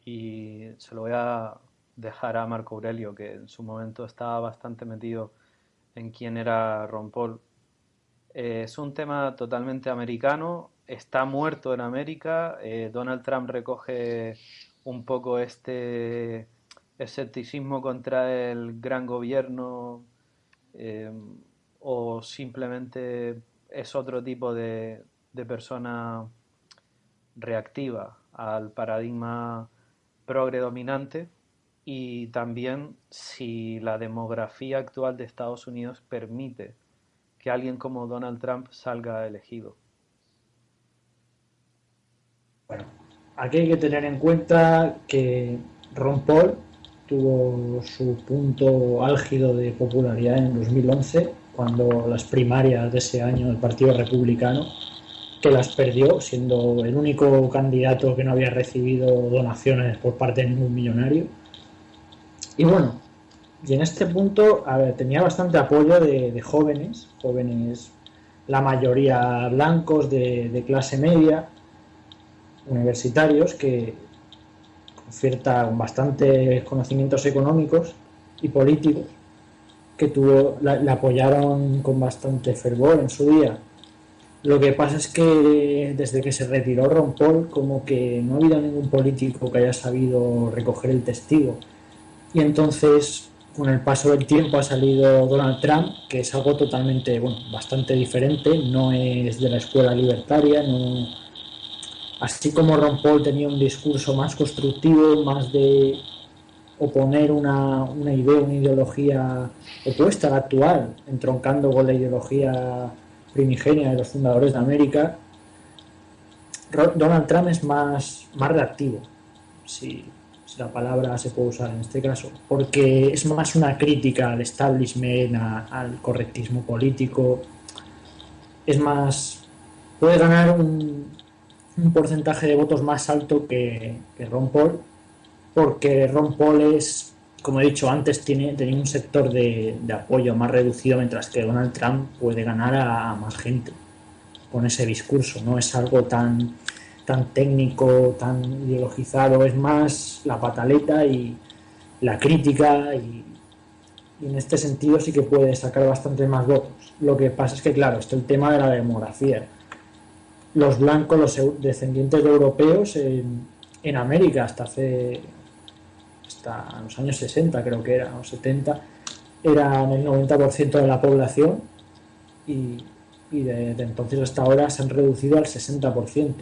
y se lo voy a dejar a Marco Aurelio, que en su momento estaba bastante metido en quién era Ron Paul. Es un tema totalmente americano, está muerto en América. Donald Trump recoge un poco este escepticismo contra el gran gobierno, eh, o simplemente es otro tipo de persona reactiva al paradigma progre dominante, y también si la demografía actual de Estados Unidos permite que alguien como Donald Trump salga elegido. Bueno, aquí hay que tener en cuenta que Ron Paul tuvo su punto álgido de popularidad en 2011, cuando las primarias de ese año del Partido Republicano, que las perdió siendo el único candidato que no había recibido donaciones por parte de ningún millonario. Y bueno, y en este punto, a ver, tenía bastante apoyo de jóvenes, la mayoría blancos de clase media, universitarios, que con bastantes conocimientos económicos y políticos, que la apoyaron con bastante fervor en su día. Lo que pasa es que desde que se retiró Ron Paul, como que no ha habido ningún político que haya sabido recoger el testigo. Y entonces, con el paso del tiempo ha salido Donald Trump, que es algo totalmente, bueno, bastante diferente, no es de la escuela libertaria, no. Así como Ron Paul tenía un discurso más constructivo, más de oponer una idea, una ideología opuesta a la actual, entroncando con la ideología primigenia de los fundadores de América, Donald Trump es más reactivo. Sí. si la palabra se puede usar en este caso, porque es más una crítica al establishment, al correctismo político, es más, puede ganar un porcentaje de votos más alto que Ron Paul, porque Ron Paul es, como he dicho antes, tenía un sector de apoyo más reducido, mientras que Donald Trump puede ganar a más gente con ese discurso. No es algo tan técnico, tan ideologizado, es más la pataleta y la crítica y en este sentido sí que puede sacar bastante más votos. Lo que pasa es que, claro, está el tema de la demografía. Los blancos, los descendientes de europeos en América hasta los años 60 creo que era, o 70, eran el 90% de la población y, de entonces hasta ahora se han reducido al 60%.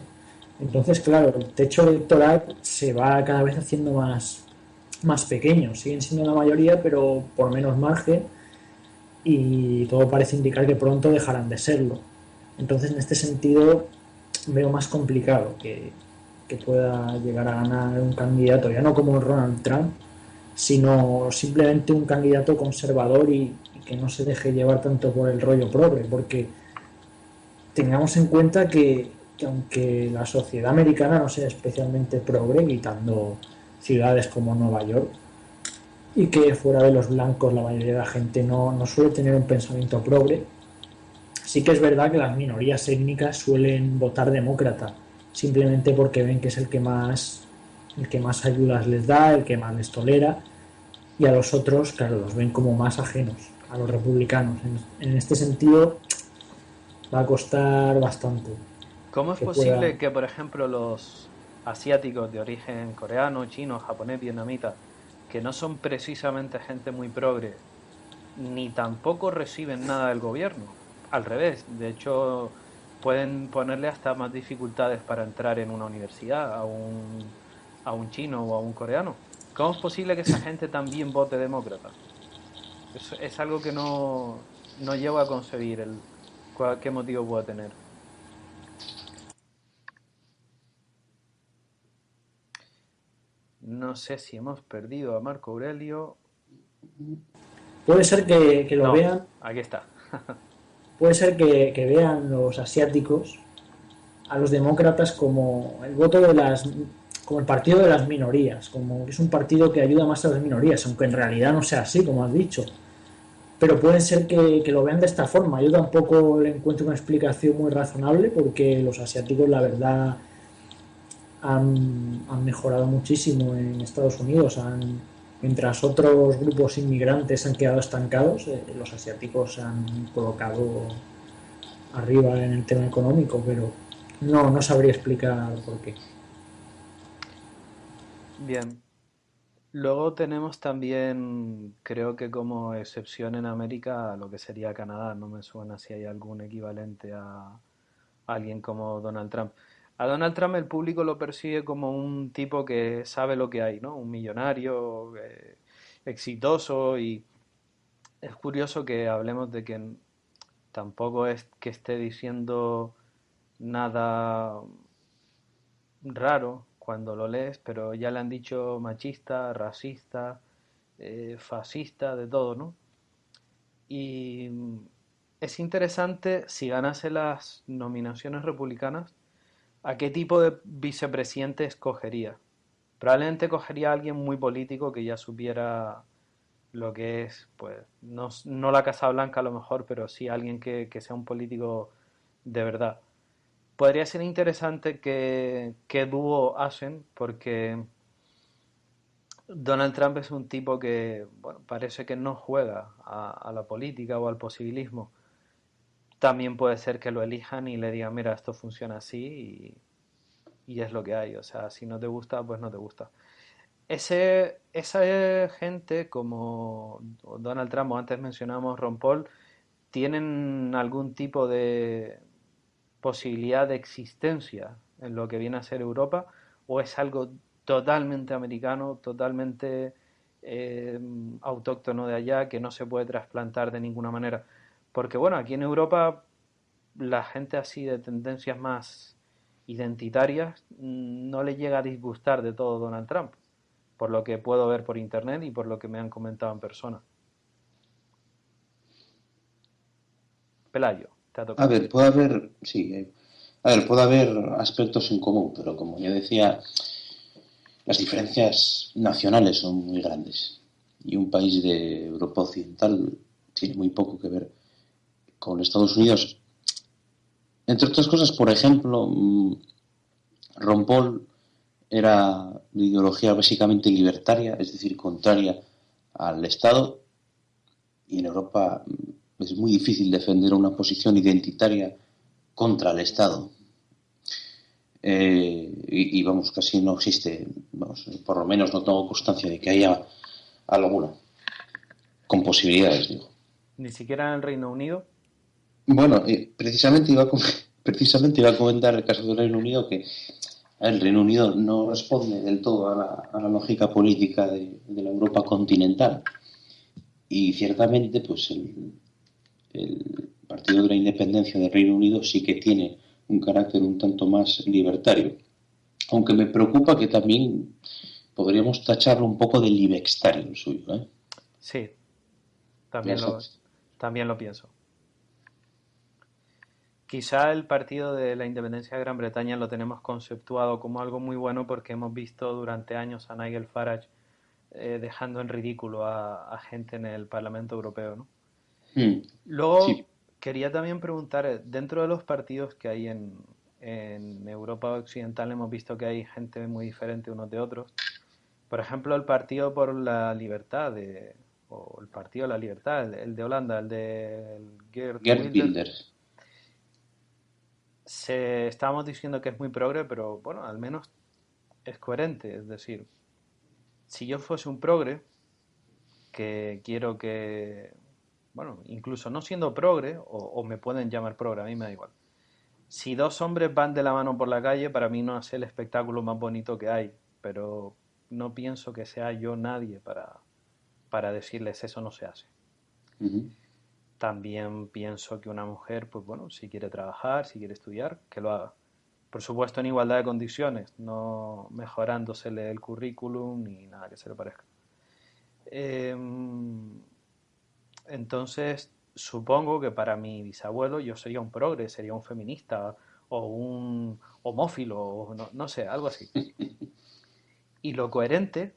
Entonces, claro, el techo electoral se va cada vez haciendo más pequeño. Siguen siendo la mayoría, pero por menos margen y todo parece indicar que pronto dejarán de serlo. Entonces, en este sentido, veo más complicado que pueda llegar a ganar un candidato, ya no como Donald Trump, sino simplemente un candidato conservador y que no se deje llevar tanto por el rollo progre, porque tengamos en cuenta que aunque la sociedad americana no sea especialmente progre, quitando ciudades como Nueva York, y que fuera de los blancos la mayoría de la gente no suele tener un pensamiento progre, sí que es verdad que las minorías étnicas suelen votar demócrata, simplemente porque ven que es el que más ayudas les da, el que más les tolera, y a los otros, claro, los ven como más ajenos, a los republicanos. En este sentido, va a costar bastante ¿Cómo es que pueda. posible que, por ejemplo, los asiáticos de origen coreano, chino, japonés, vietnamita, que no son precisamente gente muy progre, ni tampoco reciben nada del gobierno? Al revés, de hecho, pueden ponerle hasta más dificultades para entrar en una universidad a un chino o a un coreano. ¿Cómo es posible que esa gente también vote demócrata? Es algo que no llego a concebir qué motivo puede tener. No sé si hemos perdido a Marco Aurelio. Puede ser que lo No, vean, aquí está. puede ser que vean los asiáticos a los demócratas como el voto como el partido de las minorías, como que es un partido que ayuda más a las minorías, aunque en realidad no sea así, como has dicho. Pero puede ser que lo vean de esta forma. Yo tampoco le encuentro una explicación muy razonable porque los asiáticos, la verdad, han mejorado muchísimo en Estados Unidos. Mientras otros grupos inmigrantes han quedado estancados, los asiáticos se han colocado arriba en el tema económico, pero no sabría explicar por qué. Bien. Luego tenemos también, creo que como excepción en América, lo que sería Canadá. No me suena si hay algún equivalente a alguien como Donald Trump. A Donald Trump el público lo percibe como un tipo que sabe lo que hay, ¿no? Un millonario, exitoso, y es curioso que hablemos de que tampoco es que esté diciendo nada raro cuando lo lees, pero ya le han dicho machista, racista, fascista, de todo, ¿no? Y es interesante si ganase las nominaciones republicanas, ¿a qué tipo de vicepresidente escogería? Probablemente cogería a alguien muy político que ya supiera lo que es, pues, no la Casa Blanca a lo mejor, pero sí alguien que sea un político de verdad. Podría ser interesante qué dúo hacen, porque Donald Trump es un tipo que, bueno, parece que no juega a la política o al posibilismo. También puede ser que lo elijan y le digan, mira, esto funciona así y es lo que hay. O sea, si no te gusta, pues no te gusta. Esa gente como Donald Trump o antes mencionamos Ron Paul, ¿tienen algún tipo de posibilidad de existencia en lo que viene a ser Europa o es algo totalmente americano, totalmente eh, autóctono de allá que no se puede trasplantar de ninguna manera? Porque bueno, aquí en Europa la gente así de tendencias más identitarias no le llega a disgustar de todo Donald Trump. por lo que puedo ver por internet y por lo que me han comentado en persona. Pelayo, te ha A tocado. ver, puede haber, sí, a ver, puede haber aspectos en común, pero como ya decía, las diferencias nacionales son muy grandes. Y un país de Europa Occidental tiene muy poco que ver con Estados Unidos. Entre otras cosas, por ejemplo, Ron Paul era de ideología básicamente libertaria, es decir, contraria al Estado, y en Europa es muy difícil defender una posición identitaria contra el Estado. Y vamos, casi no existe, vamos, por lo menos no tengo constancia de que haya alguna, con posibilidades, digo. Ni siquiera en el Reino Unido. Bueno, precisamente iba a comentar el caso del Reino Unido, que el Reino Unido no responde del todo a la lógica política de la Europa continental. Y ciertamente, pues el Partido de la Independencia del Reino Unido sí que tiene un carácter un tanto más libertario. Aunque me preocupa que también podríamos tacharlo un poco de libextario el suyo, ¿eh? Sí, Ya también lo, sabes. también lo pienso. Quizá el Partido de la Independencia de Gran Bretaña lo tenemos conceptuado como algo muy bueno porque hemos visto durante años a Nigel Farage dejando en ridículo a gente en el Parlamento Europeo, ¿no? Luego, Sí. quería también preguntar, dentro de los partidos que hay en Europa Occidental hemos visto que hay gente muy diferente unos de otros. Por ejemplo, el Partido por la Libertad, o el Partido de la Libertad, el de Holanda, el de Geert Gerd Wilders, Wilders. estábamos diciendo que es muy progre, pero bueno, al menos es coherente. Es decir, si yo fuese un progre, que quiero que, bueno, incluso no siendo progre, o me pueden llamar progre, a mí me da igual. Si dos hombres van de la mano por la calle, para mí no es el espectáculo más bonito que hay, pero no pienso que sea yo nadie para decirles eso no se hace. Uh-huh. También pienso que una mujer, pues bueno, si quiere trabajar, si quiere estudiar, que lo haga. Por supuesto en igualdad de condiciones, no mejorándosele el currículum ni nada que se le parezca. Eh, entonces, supongo que para mi bisabuelo yo sería un progre, sería un feminista o un homófilo, o no sé, algo así. Y lo coherente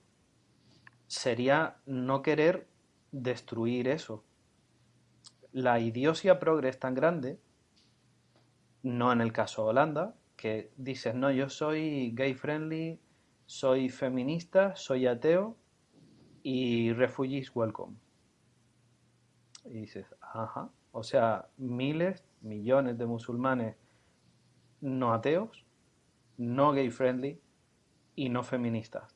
sería no querer destruir eso. La idiosia progre es tan grande, no en el caso de Holanda, que dices, no, yo soy gay friendly, soy feminista, soy ateo y refugees welcome. Y dices, ajá, o sea, miles, millones de musulmanes no ateos, no gay friendly y no feministas.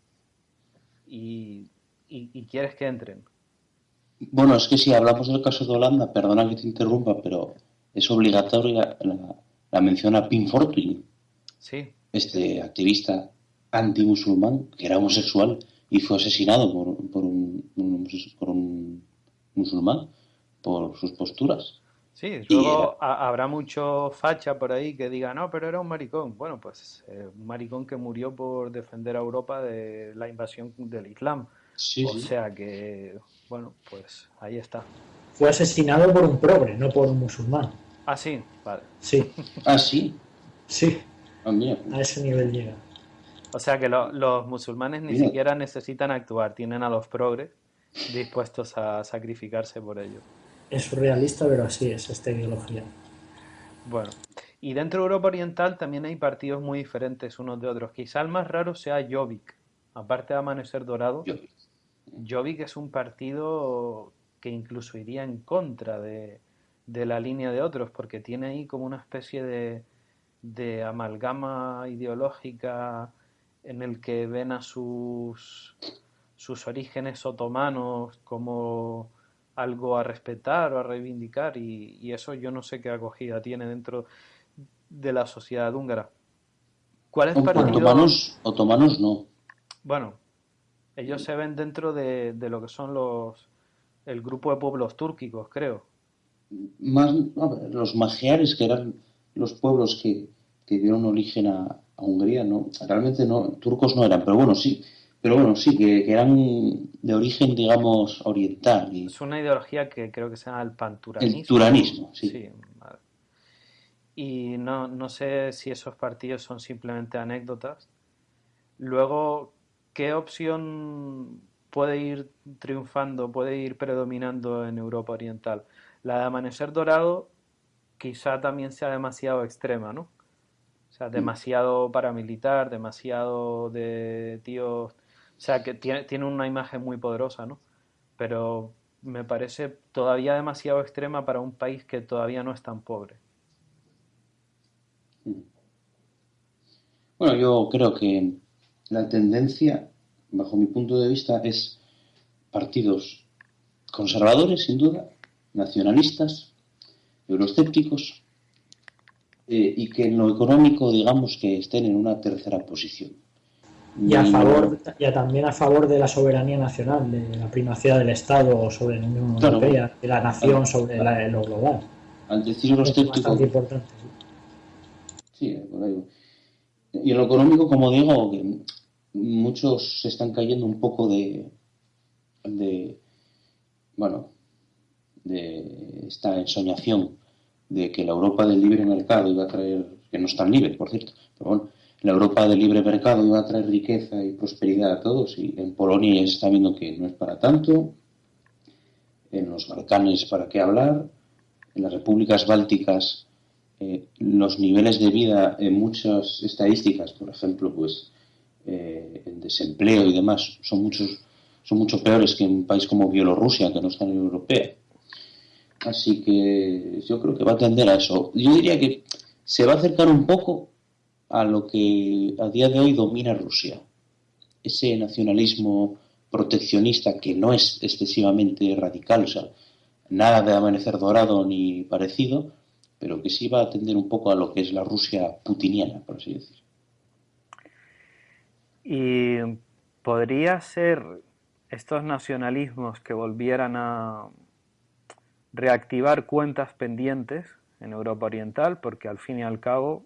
Y, y quieres que entren. Bueno, es que si hablamos del caso de Holanda, perdona que te interrumpa, pero es obligatoria la mención a Pim Fortuyn, Sí, este activista antimusulmán que era homosexual y fue asesinado por un musulmán por sus posturas. sí, Y era, luego habrá mucho facha por ahí que diga, no, pero era un maricón. Bueno, pues un maricón que murió por defender a Europa de la invasión del Islam. sí, O sí. sea que, bueno, pues ahí está. Fue asesinado por un progre, no por un musulmán. Ah, sí, vale. Sí, Ah, sí. sí, Ah, mira, a ese nivel llega. O sea que los musulmanes ni mira. siquiera necesitan actuar, tienen a los progres dispuestos a sacrificarse por ellos. Es surrealista, pero así es esta ideología. Bueno, y dentro de Europa Oriental también hay partidos muy diferentes unos de otros. Quizá el más raro sea Jobbik. Aparte de Amanecer Dorado, Yo, Jobbik es un partido que incluso iría en contra de la línea de otros, porque tiene ahí como una especie de amalgama ideológica en el que ven a sus orígenes otomanos como algo a respetar o a reivindicar, y eso yo no sé qué acogida tiene dentro de la sociedad húngara. ¿Cuáles partidos? otomanos no. Bueno, ellos se ven dentro de lo que son el grupo de pueblos túrquicos, creo. Más, a ver, los magiares, que eran los pueblos que dieron origen a Hungría, no, realmente no, turcos no eran, pero bueno, sí, pero bueno, sí, que eran de origen, digamos, oriental. Y Es una ideología que creo que se llama el el panturanismo. turanismo, sí. Sí, vale. Y no sé si esos partidos son simplemente anécdotas. Luego, ¿qué opción puede ir triunfando, puede ir predominando en Europa Oriental? La de Amanecer Dorado quizá también sea demasiado extrema, ¿no? O sea, Mm. demasiado paramilitar, demasiado de tíos... O sea, que tiene una imagen muy poderosa, ¿no? Pero me parece todavía demasiado extrema para un país que todavía no es tan pobre. Mm. Bueno, yo creo que la tendencia, bajo mi punto de vista, es partidos conservadores, sin duda, nacionalistas, euroescépticos, y que en lo económico, digamos, que estén en una tercera posición. Y a Ni lo, favor, ya también a favor de la soberanía nacional, de la primacía del Estado sobre la Unión claro, Europea, de la al, nación sobre lo global. al decir Es euroescéptico, bastante importante. Sí. sí, por ahí. Y en lo económico, como digo, que muchos se están cayendo un poco de bueno, de esta ensoñación de que la Europa del libre mercado iba a traer, que no es tan libre, por cierto, pero bueno, la Europa del libre mercado iba a traer riqueza y prosperidad a todos, y en Polonia ya se está viendo que no es para tanto, en los Balcanes para qué hablar, en las repúblicas bálticas los niveles de vida en muchas estadísticas, por ejemplo, pues el desempleo y demás, son mucho peores que en un país como Bielorrusia, que no está en la Unión Europea. Así que yo creo que va a tender a eso. Yo diría que se va a acercar un poco a lo que a día de hoy domina Rusia. Ese nacionalismo proteccionista que no es excesivamente radical, o sea, nada de amanecer dorado ni parecido, pero que sí va a tender un poco a lo que es la Rusia putiniana, por así decir. Y podría ser estos nacionalismos que volvieran a reactivar cuentas pendientes en Europa Oriental, porque al fin y al cabo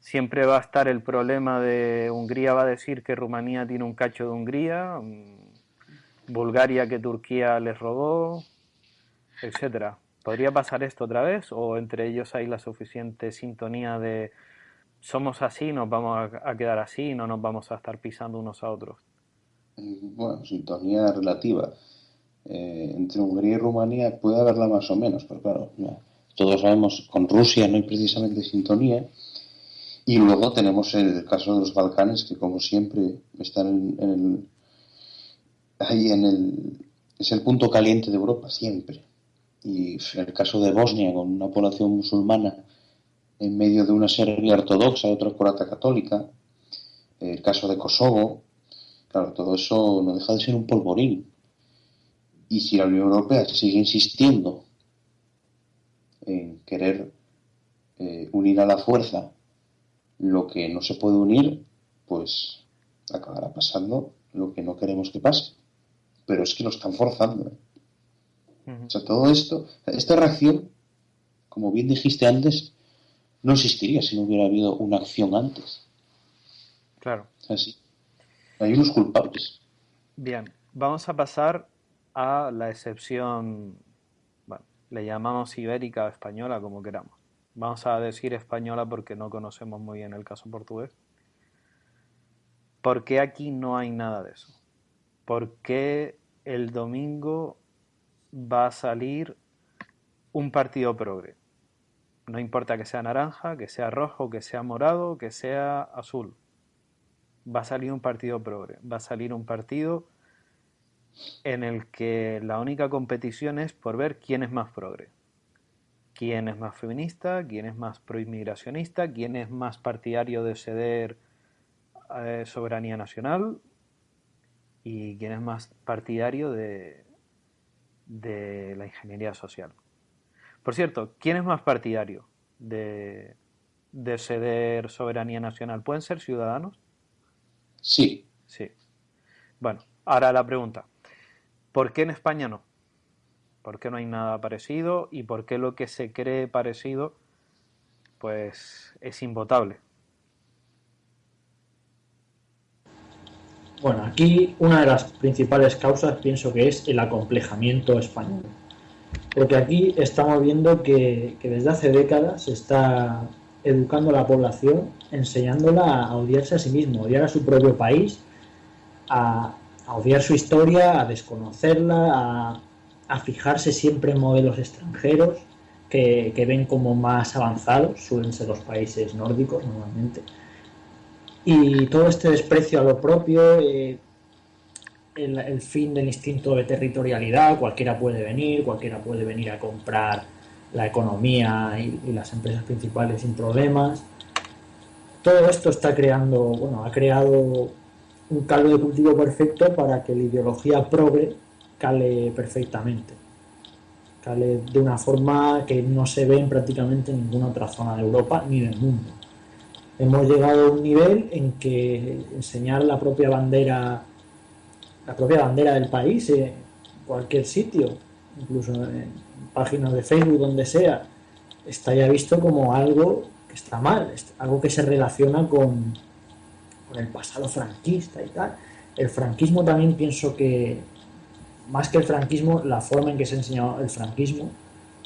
siempre va a estar el problema de Hungría va a decir que Rumanía tiene un cacho de Hungría, Bulgaria que Turquía les robó, etcétera. ¿Podría pasar esto otra vez o entre ellos hay la suficiente sintonía de somos así, nos vamos a quedar así, no nos vamos a estar pisando unos a otros? Bueno, sintonía relativa. Entre Hungría y Rumanía puede haberla más o menos, pero claro, ya, todos sabemos, con Rusia no hay precisamente sintonía. Y luego tenemos el caso de los Balcanes, que como siempre están ahí es el punto caliente de Europa, siempre. Y el caso de Bosnia, con una población musulmana en medio de una Serbia ortodoxa y otra croata católica, el caso de Kosovo, claro, todo eso no deja de ser un polvorín. Y si la Unión Europea sigue insistiendo en querer unir a la fuerza lo que no se puede unir, pues acabará pasando lo que no queremos que pase. Pero es que lo están forzando. ¿Eh? Uh -huh. O sea, todo esto, esta reacción, como bien dijiste antes, no existiría si no hubiera habido una acción antes. Claro. O sea, sí, hay unos culpables. Bien, vamos a pasar a la excepción, bueno, le llamamos ibérica o española, como queramos. Vamos a decir española porque no conocemos muy bien el caso portugués. ¿Por qué aquí no hay nada de eso? ¿Por qué el domingo va a salir un partido progre? No importa que sea naranja, que sea rojo, que sea morado, que sea azul. Va a salir un partido progre. Va a salir un partido en el que la única competición es por ver quién es más progre. Quién es más feminista, quién es más proinmigracionista, quién es más partidario de ceder soberanía nacional y quién es más partidario de la ingeniería social. Por cierto, ¿quién es más partidario de ceder soberanía nacional? ¿Pueden ser ciudadanos? Sí. Sí. Bueno, ahora la pregunta. ¿Por qué en España no? ¿Por qué no hay nada parecido? ¿Y por qué lo que se cree parecido pues es invotable? Bueno, aquí una de las principales causas pienso que es el acomplejamiento español. Porque aquí estamos viendo que desde hace décadas se está educando a la población, enseñándola a odiarse a sí mismo, a odiar a su propio país, a, a odiar su historia, a desconocerla, a fijarse siempre en modelos extranjeros que ven como más avanzados, suelen ser los países nórdicos normalmente. Y todo este desprecio a lo propio, el fin del instinto de territorialidad, cualquiera puede venir a comprar la economía y las empresas principales sin problemas. Todo esto está creando, bueno, ha creado un caldo de cultivo perfecto para que la ideología progre cale perfectamente. Cale de una forma que no se ve en prácticamente ninguna otra zona de Europa ni del mundo. Hemos llegado a un nivel en que enseñar la propia bandera del país en cualquier sitio, incluso en páginas de Facebook, donde sea, está ya visto como algo que está mal, algo que se relaciona con el pasado franquista y tal. El franquismo también pienso que, más que el franquismo, la forma en que se enseñó el franquismo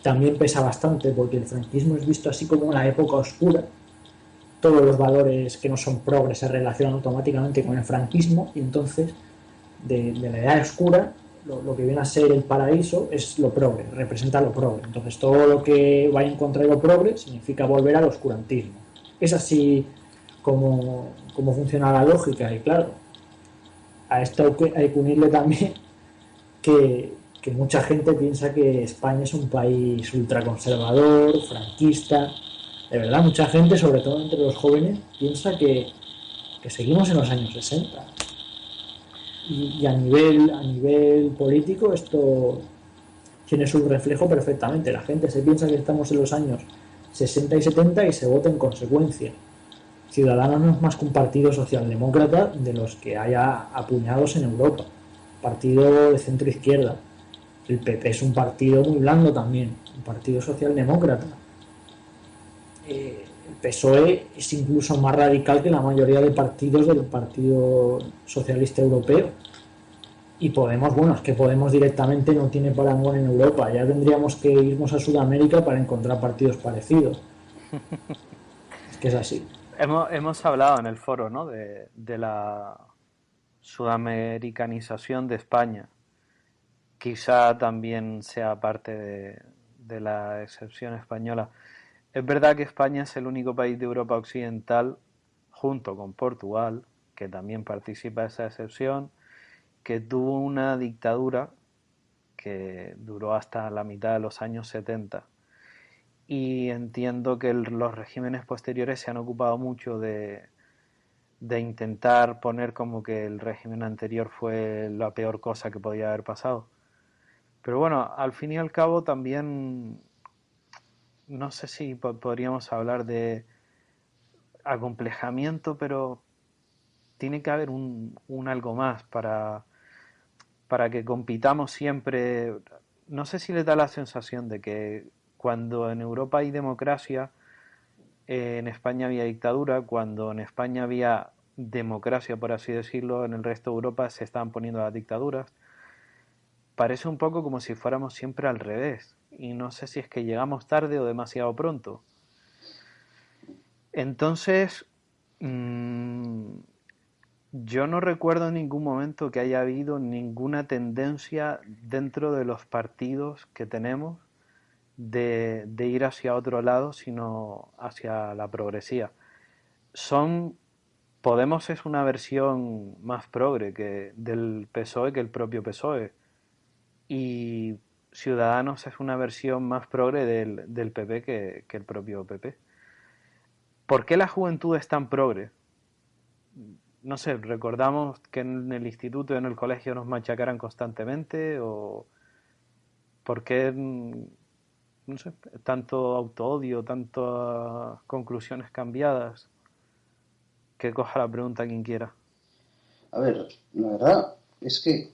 también pesa bastante, porque el franquismo es visto así como una época oscura. Todos los valores que no son progres se relacionan automáticamente con el franquismo y entonces de la edad oscura lo que viene a ser el paraíso es lo progre, representa lo progre. Entonces todo lo que vaya en contra de lo progre significa volver al oscurantismo. Es así como funciona la lógica y claro, a esto hay que unirle también que mucha gente piensa que España es un país ultraconservador, franquista. De verdad, mucha gente, sobre todo entre los jóvenes, piensa que seguimos en los años 60. Y a nivel político esto tiene su reflejo perfectamente. La gente se piensa que estamos en los años 60 y 70 y se vota en consecuencia. Ciudadanos no es más que un partido socialdemócrata de los que haya apuñados en Europa. Partido de centro izquierda. El PP es un partido muy blando también, un partido socialdemócrata. El PSOE es incluso más radical que la mayoría de partidos del Partido Socialista Europeo. Y Podemos, bueno, es que Podemos directamente no tiene parangón en Europa. Ya tendríamos que irnos a Sudamérica para encontrar partidos parecidos. Es que es así. Hemos hablado en el foro, ¿no? De la sudamericanización de España. Quizá también sea parte de la excepción española. Es verdad que España es el único país de Europa Occidental, junto con Portugal, que también participa de esa excepción, que tuvo una dictadura que duró hasta la mitad de los años 70. Y entiendo que los regímenes posteriores se han ocupado mucho de intentar poner como que el régimen anterior fue la peor cosa que podía haber pasado. Pero bueno, al fin y al cabo también no sé si podríamos hablar de acomplejamiento, pero tiene que haber un algo más para que compitamos siempre. No sé si les da la sensación de que cuando en Europa hay democracia, en España había dictadura, cuando en España había democracia, por así decirlo, en el resto de Europa se estaban poniendo las dictaduras. Parece un poco como si fuéramos siempre al revés. Y no sé si es que llegamos tarde o demasiado pronto. Entonces, mmm, yo no recuerdo en ningún momento que haya habido ninguna tendencia dentro de los partidos que tenemos de ir hacia otro lado, sino hacia la progresía. Son Podemos es una versión más progre del PSOE que el propio PSOE y Ciudadanos es una versión más progre del PP que el propio PP. ¿Por qué la juventud es tan progre? No sé, recordamos que en el instituto y en el colegio nos machacaran constantemente o por qué, no sé, tanto autoodio, tantas conclusiones cambiadas. Que coja la pregunta quien quiera. A ver, la verdad es que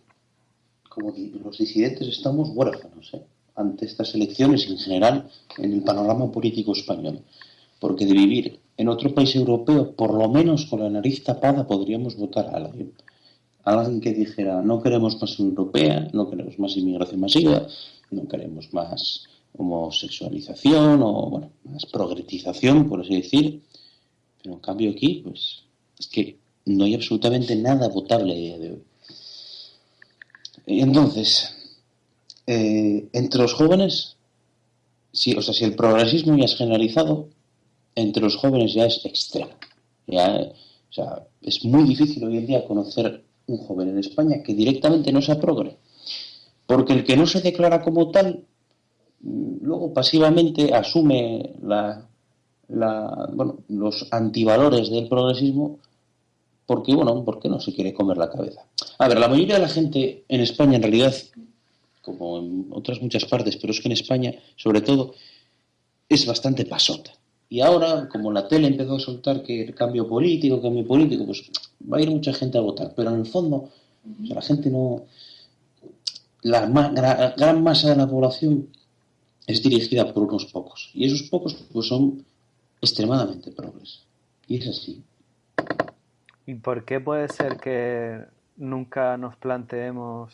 como los disidentes estamos huérfanos ante estas elecciones en general en el panorama político español. Porque de vivir en otro país europeo, por lo menos con la nariz tapada, podríamos votar a alguien. alguien que dijera no queremos más Unión Europea, no queremos más inmigración masiva, no queremos más homosexualización o bueno, más progresización, por así decir, pero en cambio aquí, pues, es que no hay absolutamente nada votable a día de hoy. Entonces, entre los jóvenes, si el progresismo ya es generalizado, entre los jóvenes ya es extremo. Es muy difícil hoy en día conocer un joven en España que directamente no sea progre. Porque el que no se declara como tal, luego pasivamente asume los antivalores del progresismo porque no se quiere comer la cabeza. A ver, la mayoría de la gente en España, en realidad, como en otras muchas partes, pero es que en España, sobre todo, es bastante pasota. Y ahora, como la tele empezó a soltar que el cambio político, pues va a ir mucha gente a votar. Pero en el fondo, la gente no... La gran masa de la población es dirigida por unos pocos. Y esos pocos pues son extremadamente progres. Y es así. ¿Y por qué puede ser que nunca nos planteemos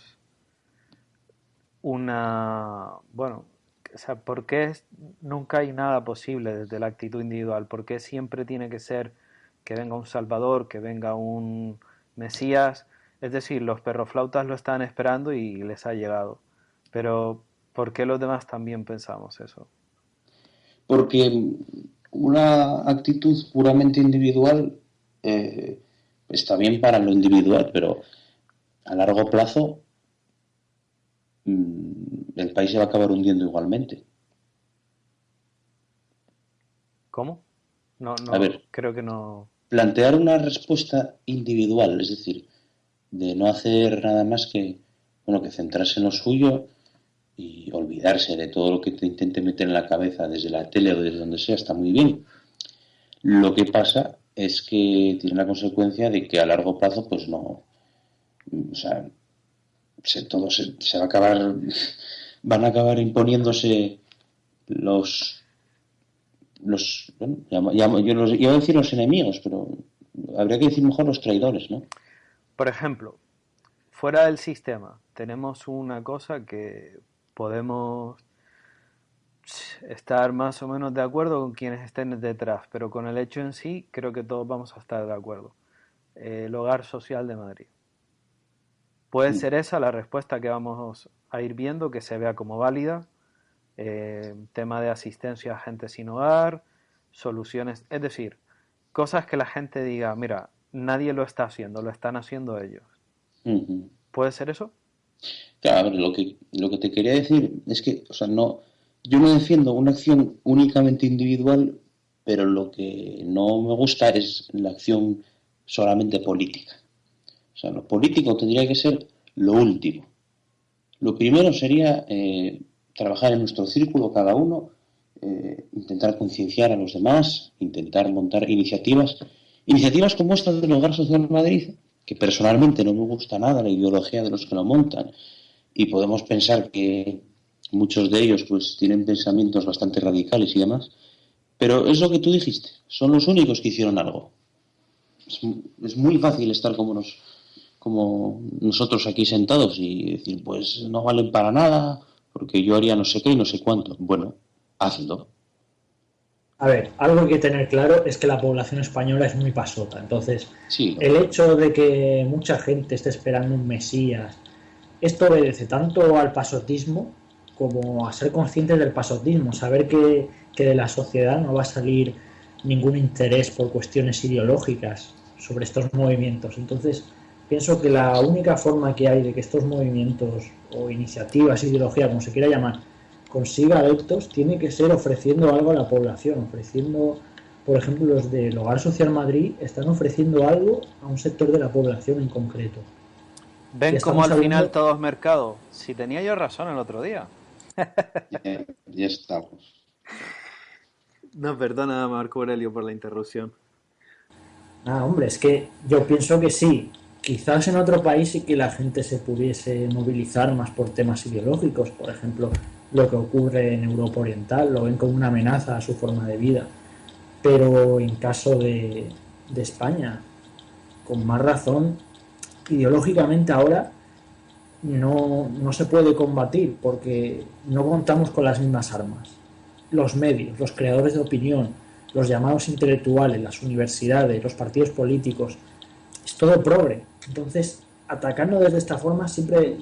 bueno, o sea, ¿por qué nunca hay nada posible desde la actitud individual? ¿Por qué siempre tiene que ser que venga un Salvador, que venga un Mesías? Es decir, los perroflautas lo están esperando y les ha llegado. Pero ¿por qué los demás también pensamos eso? Porque una actitud puramente individual está bien para lo individual, pero a largo plazo el país se va a acabar hundiendo igualmente. ¿Cómo? No, A ver, creo que no. plantear una respuesta individual, es decir, de no hacer nada más que centrarse en lo suyo y olvidarse de todo lo que te intente meter en la cabeza desde la tele o desde donde sea, está muy bien. Lo que pasa es que tiene la consecuencia de que a largo plazo, pues no, o sea, se va a acabar, van a acabar imponiéndose bueno, yo iba a decir los enemigos, pero habría que decir mejor los traidores, ¿no? Por ejemplo, fuera del sistema tenemos una cosa que podemos estar más o menos de acuerdo con quienes estén detrás, pero con el hecho en sí creo que todos vamos a estar de acuerdo. El Hogar Social de Madrid. Puede ser esa la respuesta que vamos a ir viendo, que se vea como válida. Tema de asistencia a gente sin hogar, soluciones, es decir, cosas que la gente diga, mira, nadie lo está haciendo, lo están haciendo ellos. Uh-huh. ¿Puede ser eso? Claro, a ver, lo que te quería decir es que, yo no defiendo una acción únicamente individual, pero lo que no me gusta es la acción solamente política. O sea, lo político tendría que ser lo último. Lo primero sería trabajar en nuestro círculo cada uno, intentar concienciar a los demás, intentar montar iniciativas como esta del Hogar Social Madrid, que personalmente no me gusta nada la ideología de los que lo montan, y podemos pensar que muchos de ellos pues tienen pensamientos bastante radicales y demás, pero es lo que tú dijiste, son los únicos que hicieron algo. Es muy fácil estar como nosotros aquí sentados y decir, pues no valen para nada, porque yo haría no sé qué y no sé cuánto. Bueno, hazlo. A ver, algo que hay que tener claro es que la población española es muy pasota. Entonces, Sí, el hecho de que mucha gente esté esperando un Mesías, esto obedece tanto al pasotismo como a ser conscientes del pasotismo, saber que de la sociedad no va a salir ningún interés por cuestiones ideológicas sobre estos movimientos. Entonces, pienso que la única forma que hay de que estos movimientos o iniciativas, ideología, como se quiera llamar, consiga adeptos, tiene que ser ofreciendo algo a la población, ofreciendo, por ejemplo, los del Hogar Social Madrid están ofreciendo algo a un sector de la población en concreto. ¿Ven cómo al final todo es mercado? Si tenía yo razón el otro día. Ya estamos. No, perdona, Marco Aurelio, por la interrupción. Ah, hombre, es que yo pienso que sí. Quizás en otro país sí que la gente se pudiese movilizar más por temas ideológicos. Por ejemplo, lo que ocurre en Europa Oriental, lo ven como una amenaza a su forma de vida. Pero en caso de España, con más razón, ideológicamente ahora no se puede combatir porque no contamos con las mismas armas. Los medios, los creadores de opinión, los llamados intelectuales, las universidades, los partidos políticos, es todo progre. Entonces, atacando desde esta forma siempre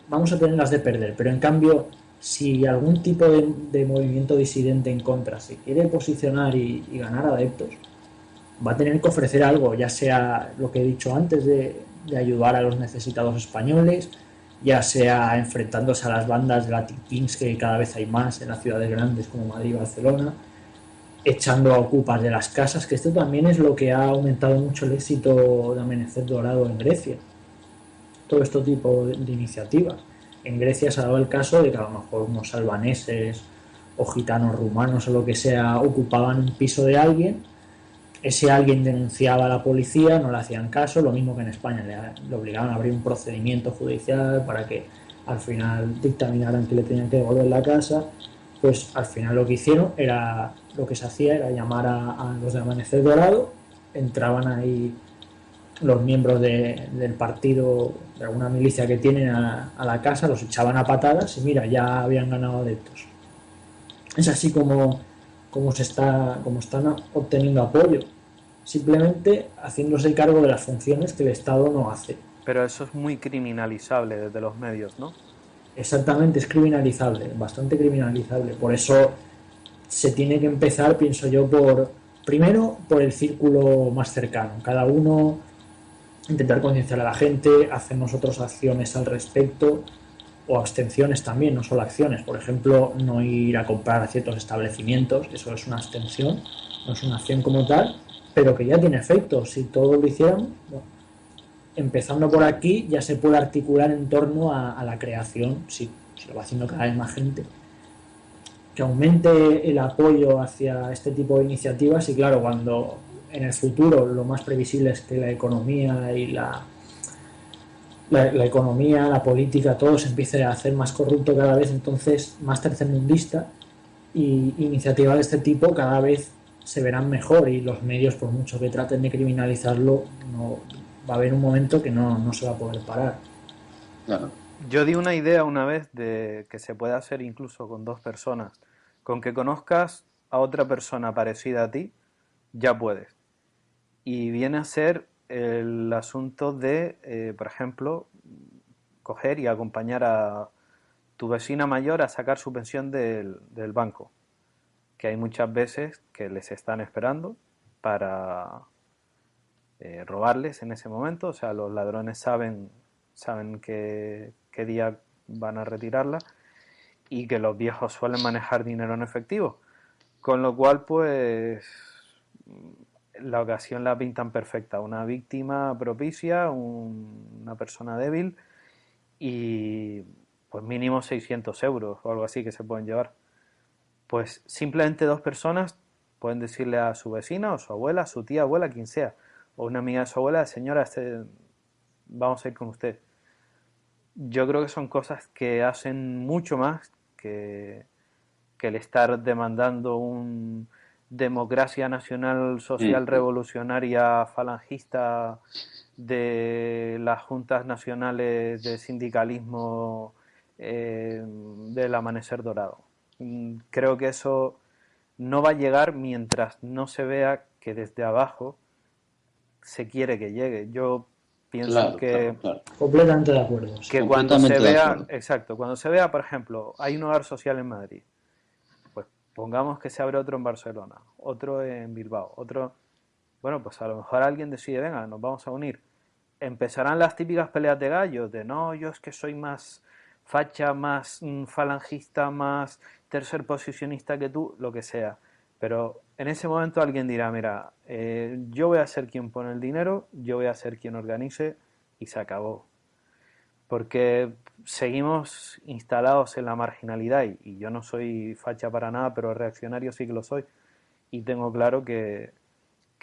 vamos a tenerlas de perder, pero en cambio, si algún tipo de movimiento disidente en contra se quiere posicionar y ganar adeptos, va a tener que ofrecer algo, ya sea lo que he dicho antes de ayudar a los necesitados españoles, ya sea enfrentándose a las bandas de Latin Kings, que cada vez hay más en las ciudades grandes como Madrid y Barcelona, echando a ocupas de las casas, que esto también es lo que ha aumentado mucho el éxito de Amanecer Dorado en Grecia. Todo este tipo de iniciativas. En Grecia se ha dado el caso de que a lo mejor unos albaneses o gitanos rumanos o lo que sea ocupaban un piso de alguien, ese alguien denunciaba a la policía, no le hacían caso, lo mismo que en España, le obligaban a abrir un procedimiento judicial para que al final dictaminaran que le tenían que devolver la casa. Pues al final lo que hicieron era, lo que se hacía era llamar a los de Amanecer Dorado, entraban ahí los miembros del partido, de alguna milicia que tienen a la casa, los echaban a patadas y mira, ya habían ganado adeptos. Es así como están obteniendo apoyo, simplemente haciéndose cargo de las funciones que el Estado no hace. Pero eso es muy criminalizable desde los medios, ¿no? Exactamente, es criminalizable, bastante criminalizable. Por eso se tiene que empezar, pienso yo, primero por el círculo más cercano. Cada uno intentar concienciar a la gente, hacer nosotros acciones al respecto, o abstenciones también, no solo acciones. Por ejemplo, no ir a comprar a ciertos establecimientos, eso es una abstención, no es una acción como tal, pero que ya tiene efecto. Si todos lo hicieran, bueno, empezando por aquí, ya se puede articular en torno a la creación, si lo va haciendo cada vez más gente, que aumente el apoyo hacia este tipo de iniciativas. Y claro, cuando en el futuro lo más previsible es que la economía y la economía, la política, todo se empiece a hacer más corrupto cada vez, entonces más tercermundista, y iniciativas de este tipo cada vez se verán mejor, y los medios, por mucho que traten de criminalizarlo, no va a haber un momento que no se va a poder parar. Claro. Yo di una idea una vez de que se puede hacer incluso con dos personas. Con que conozcas a otra persona parecida a ti, ya puedes. Y viene a ser el asunto de, por ejemplo, coger y acompañar a tu vecina mayor a sacar su pensión del banco. Que hay muchas veces que les están esperando para robarles en ese momento. O sea, los ladrones saben qué día van a retirarla, y que los viejos suelen manejar dinero en efectivo. Con lo cual, pues, la ocasión la pintan perfecta. Una víctima propicia, una persona débil, y pues mínimo 600 euros o algo así que se pueden llevar. Pues simplemente dos personas pueden decirle a su vecina o su abuela, su tía, abuela, quien sea, o una amiga de su abuela: señora, vamos a ir con usted. Yo creo que son cosas que hacen mucho más que el estar demandando un democracia nacional social revolucionaria falangista de las juntas nacionales de sindicalismo del Amanecer Dorado. Creo que eso no va a llegar mientras no se vea que desde abajo se quiere que llegue. Yo pienso Claro. Completamente de acuerdo. Sí. que cuando se vea, exacto, cuando se vea, por ejemplo, hay un hogar social en Madrid, pues pongamos que se abre otro en Barcelona, otro en Bilbao, otro, bueno, pues a lo mejor alguien decide: venga, nos vamos a unir. Empezarán las típicas peleas de gallos, de no, yo es que soy más facha, más falangista, más tercer posicionista que tú, lo que sea. Pero en ese momento alguien dirá: mira, yo voy a ser quien pone el dinero, yo voy a ser quien organice, y se acabó. Porque seguimos instalados en la marginalidad, y yo no soy facha para nada, pero reaccionario sí que lo soy, y tengo claro que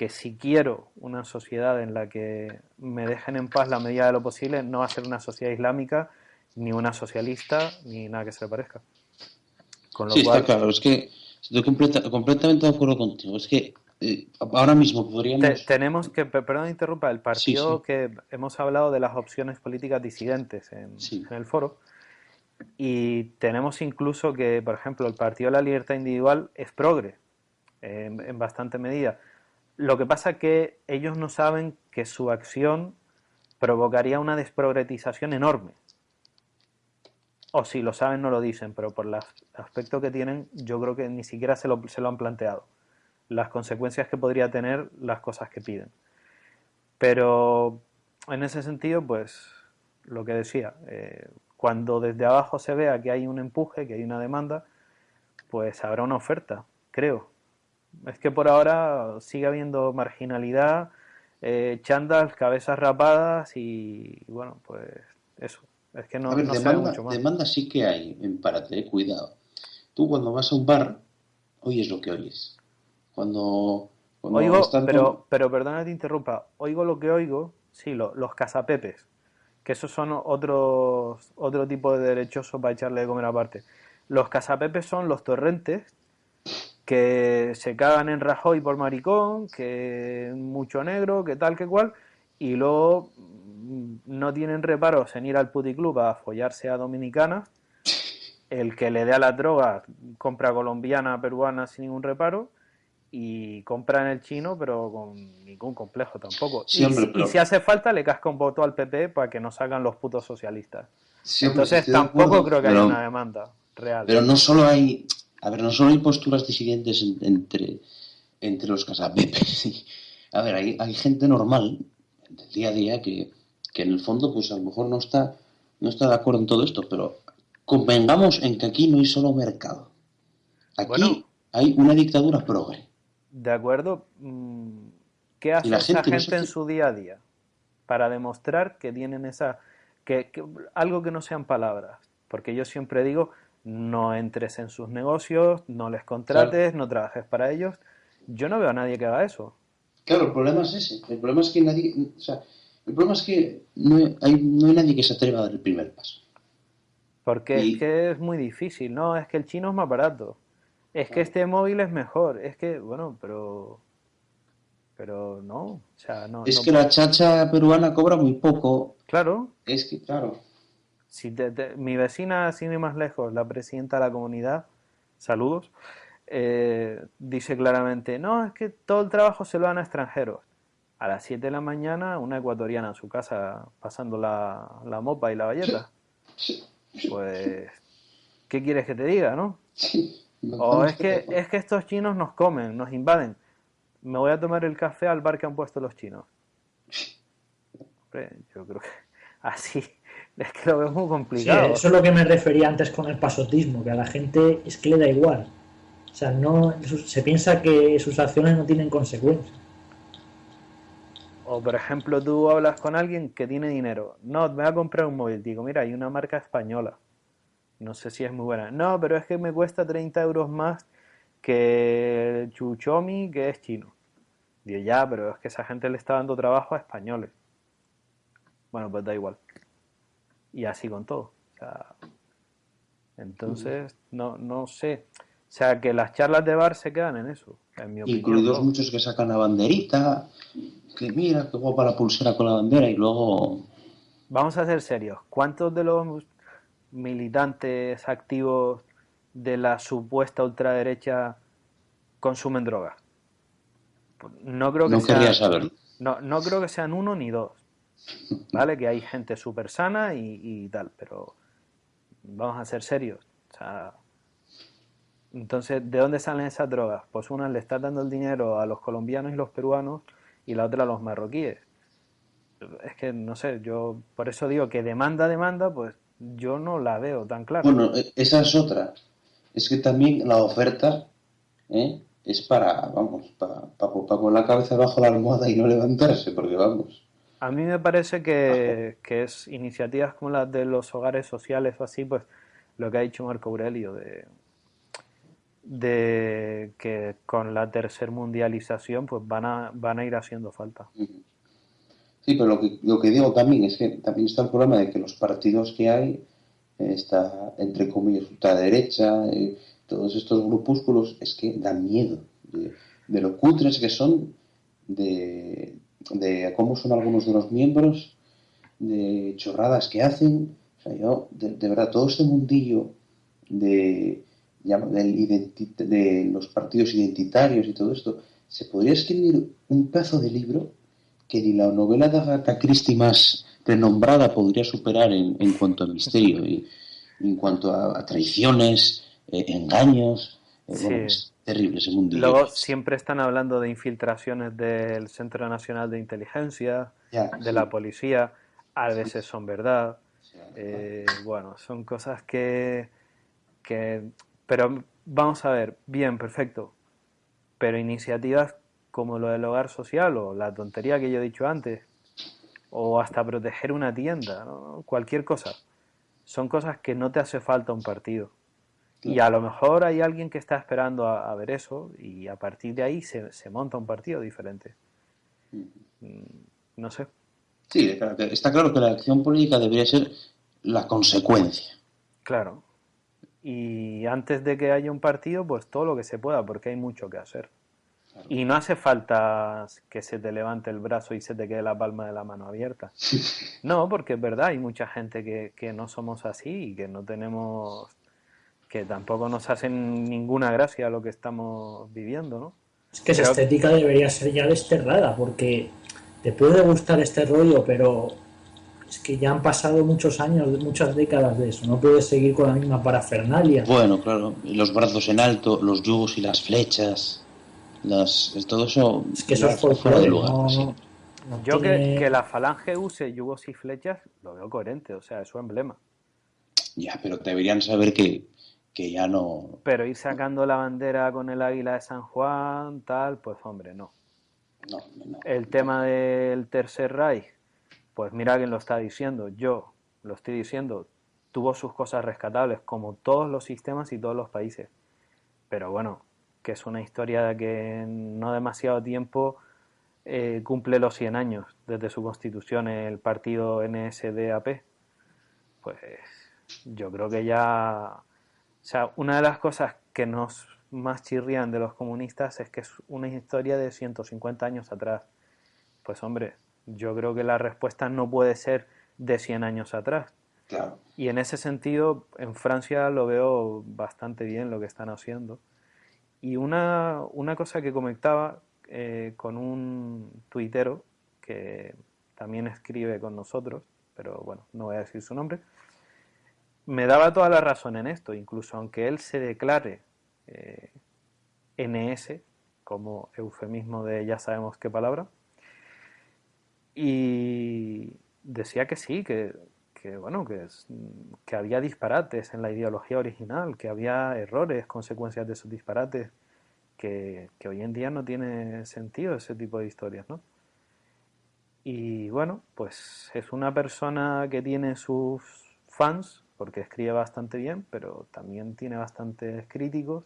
si quiero una sociedad en la que me dejen en paz la medida de lo posible, no va a ser una sociedad islámica, ni una socialista, ni nada que se le parezca. Con lo cual... está claro, es que estoy completamente de acuerdo contigo. Es que ahora mismo podríamos... Tenemos que, perdón, interrumpa, el Sí, partido sí, que hemos hablado de las opciones políticas disidentes sí. en el foro, y tenemos incluso que, por ejemplo, el Partido de la Libertad Individual es progre, en bastante medida. Lo que pasa es que ellos no saben que su acción provocaría una desprogretización enorme. O si lo saben, no lo dicen, pero por el aspecto que tienen, yo creo que ni siquiera se lo han planteado. Las consecuencias que podría tener las cosas que piden. Pero en ese sentido, pues lo que decía, cuando desde abajo se vea que hay un empuje, que hay una demanda, pues habrá una oferta, creo. Es que por ahora sigue habiendo marginalidad, chándal, cabezas rapadas y bueno, pues eso. Es que A ver, no se ve mucho más. demanda sí que hay en Párate, cuidado. Tú cuando vas a un bar, oyes lo que oyes. Cuando Oigo, están todo... pero perdona que te interrumpa, oigo lo que oigo, sí, los casapepes, que esos son otro tipo de derechosos para echarle de comer aparte. Los casapepes son los torrentes que se cagan en Rajoy por maricón, que mucho negro, que tal, que cual, y luego no tienen reparos en ir al puticlub a follarse a dominicanas, el que le dé a las drogas compra colombiana, peruana sin ningún reparo, y compra en el chino, pero con ningún complejo tampoco. Sí, hombre, Y si hace falta, le casca un voto al PP para que no salgan los putos socialistas. sí, hombre, sí Entonces estoy de tampoco acuerdo, creo que haya una demanda real. pero no solo hay... A ver, no solo hay posturas disidentes entre los casapepes. Sí. A ver, hay gente normal del día a día que en el fondo, pues a lo mejor no está de acuerdo en todo esto, pero convengamos en que aquí no hay solo mercado. Bueno, Aquí hay una dictadura progre. de acuerdo. ¿Qué Y hace la esa gente no se gente en hace... su día a día para demostrar que tienen algo que no sean palabras? Porque yo siempre digo, no entres en sus negocios, no les Claro, contrates, no trabajes para ellos. Yo no veo a nadie que haga eso. claro, el problema es ese. El problema es que nadie... O sea, el problema es que no hay nadie que se atreva a dar el primer paso. Porque es Y que es muy difícil, ¿no? Es que el chino es más barato. Es que claro, este móvil es mejor. Es que, bueno, pero no. O sea, es que la chacha peruana cobra muy poco. Claro, Es que, claro, si mi vecina, sin ir más lejos, la presidenta de la comunidad, saludos, dice claramente, no, es que todo el trabajo se lo dan a extranjeros. A las 7 de la mañana, una ecuatoriana en su casa pasando la mopa y la valleta. Pues, ¿qué quieres que te diga, no? sí, O vamos a estar de acuerdo. es que estos chinos nos comen, nos invaden. Me voy a tomar el café al bar que han puesto los chinos. Hombre, yo creo que así es que lo veo muy Sí, complicado. eso es lo que me refería antes con el pasotismo, que a la gente es que le da igual. O sea, no se piensa que sus acciones no tienen consecuencias. O por ejemplo, tú hablas con alguien que tiene dinero. No, me voy a comprar un móvil. Digo, mira, hay una marca española. No sé si es muy buena. No, pero es que me cuesta 30 euros más que el Chuchomi, que es chino. Digo, ya, pero es que esa gente le está dando trabajo a españoles. Bueno, pues da igual. Y así con todo. O sea, entonces, no sé. O sea, que las charlas de bar se quedan en eso, en mi opinión, Incluidos vamos. muchos que sacan la banderita, que mira, que guapa la pulsera con la bandera y luego... Vamos a ser serios. ¿Cuántos de los militantes activos de la supuesta ultraderecha consumen drogas? Pues no creo que No querría sean, saberlo. no creo que sean uno ni dos, ¿vale? Que hay gente súper sana y tal, pero vamos a ser serios. O sea, entonces, ¿de dónde salen esas drogas? Pues una le está dando el dinero a los colombianos y los peruanos y la otra a los marroquíes. Es que no sé, yo por eso digo que demanda, pues yo no la veo tan clara. Bueno, esa es otra. Es que también la oferta es para, vamos, para poner la cabeza bajo la almohada y no levantarse, porque vamos, A mí me parece bajo. que es iniciativas como las de los hogares sociales o así, pues lo que ha dicho Marco Aurelio, de que con la tercermundialización pues van a ir haciendo falta. Sí, pero lo que digo también es que también está el problema de que los partidos que hay, está, entre comillas, ultraderecha, todos estos grupúsculos, es que dan miedo. de lo cutres que son, de cómo son algunos de los miembros, de chorradas que hacen. O sea, yo, de verdad, todo este mundillo de, de los partidos identitarios y todo esto, se podría escribir un pedazo de libro que ni la novela de Agatha Christie más renombrada podría superar en cuanto a misterio y en cuanto a traiciones, engaños. Bueno, Sí. es terrible ese mundillo. Luego siempre están hablando de infiltraciones del Centro Nacional de Inteligencia, de la policía, a veces son verdad. Bueno, son cosas pero vamos a ver, bien, perfecto. Pero iniciativas como lo del hogar social o la tontería que yo he dicho antes, o hasta proteger una tienda, ¿no? Cualquier cosa, son cosas que no te hace falta un partido. Y a lo mejor hay alguien que está esperando a ver eso y a partir de ahí se monta un partido diferente. No sé. Sí, está claro que la acción política debería ser la consecuencia. Claro. Y antes de que haya un partido, pues todo lo que se pueda, porque hay mucho que hacer. Claro. Y no hace falta que se te levante el brazo y se te quede la palma de la mano abierta. No, porque es verdad, hay mucha gente que no somos así y que no tenemos, que tampoco nos hacen ninguna gracia lo que estamos viviendo, ¿no? Es que esa estética debería ser ya desterrada, porque te puede gustar este rollo, pero es que ya han pasado muchos años, muchas décadas de eso. No puedes seguir con la misma parafernalia. Bueno, claro, los brazos en alto, los yugos y las flechas, todo eso. Es que eso es fuera de lugar. No, sí. No yo tiene... que la falange use yugos y flechas lo veo coherente, o sea, es su emblema. Ya, pero deberían saber que ya no. Pero ir sacando la bandera con el águila de San Juan, tal, pues hombre, no. No. El tema del Tercer Reich, pues mira quién lo está diciendo, yo lo estoy diciendo, tuvo sus cosas rescatables, como todos los sistemas y todos los países. Pero bueno, que es una historia de que en no demasiado tiempo cumple los 100 años desde su constitución el partido NSDAP. Pues yo creo que ya... O sea, una de las cosas que nos más chirrían de los comunistas es que es una historia de 150 años atrás. Pues hombre, yo creo que la respuesta no puede ser de 100 años atrás. Claro. Y en ese sentido, en Francia lo veo bastante bien lo que están haciendo. Y una cosa que comentaba con un tuitero que también escribe con nosotros, pero bueno, no voy a decir su nombre, me daba toda la razón en esto, incluso aunque él se declare NS, como eufemismo de ya sabemos qué palabra, y decía que sí, que había disparates en la ideología original, que había errores, consecuencias de esos disparates, que hoy en día no tiene sentido ese tipo de historias, ¿no? Y bueno, pues es una persona que tiene sus fans, porque escribe bastante bien, pero también tiene bastantes críticos,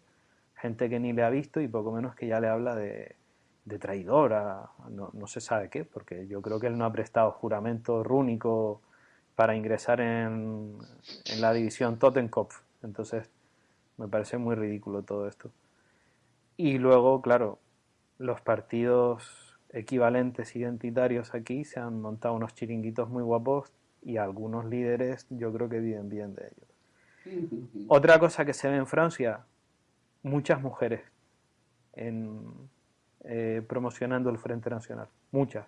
gente que ni le ha visto y poco menos que ya le habla de traidor no se sabe qué, porque yo creo que él no ha prestado juramento rúnico para ingresar en la división Totenkopf. Entonces me parece muy ridículo todo esto. Y luego, claro, los partidos equivalentes identitarios aquí se han montado unos chiringuitos muy guapos y algunos líderes yo creo que viven bien de ellos. Otra cosa que se ve en Francia, muchas mujeres promocionando el Frente Nacional, muchas.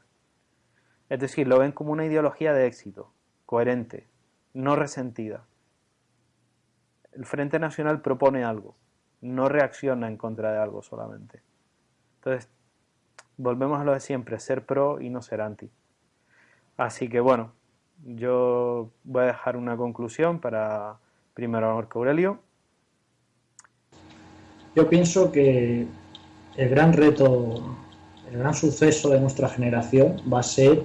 Es decir, lo ven como una ideología de éxito, coherente, no resentida. El Frente Nacional propone algo, no reacciona en contra de algo solamente. Entonces, volvemos a lo de siempre, ser pro y no ser anti. Así que bueno, yo voy a dejar una conclusión para primero Marco Aurelio. Yo pienso que el gran reto, el gran suceso de nuestra generación va a ser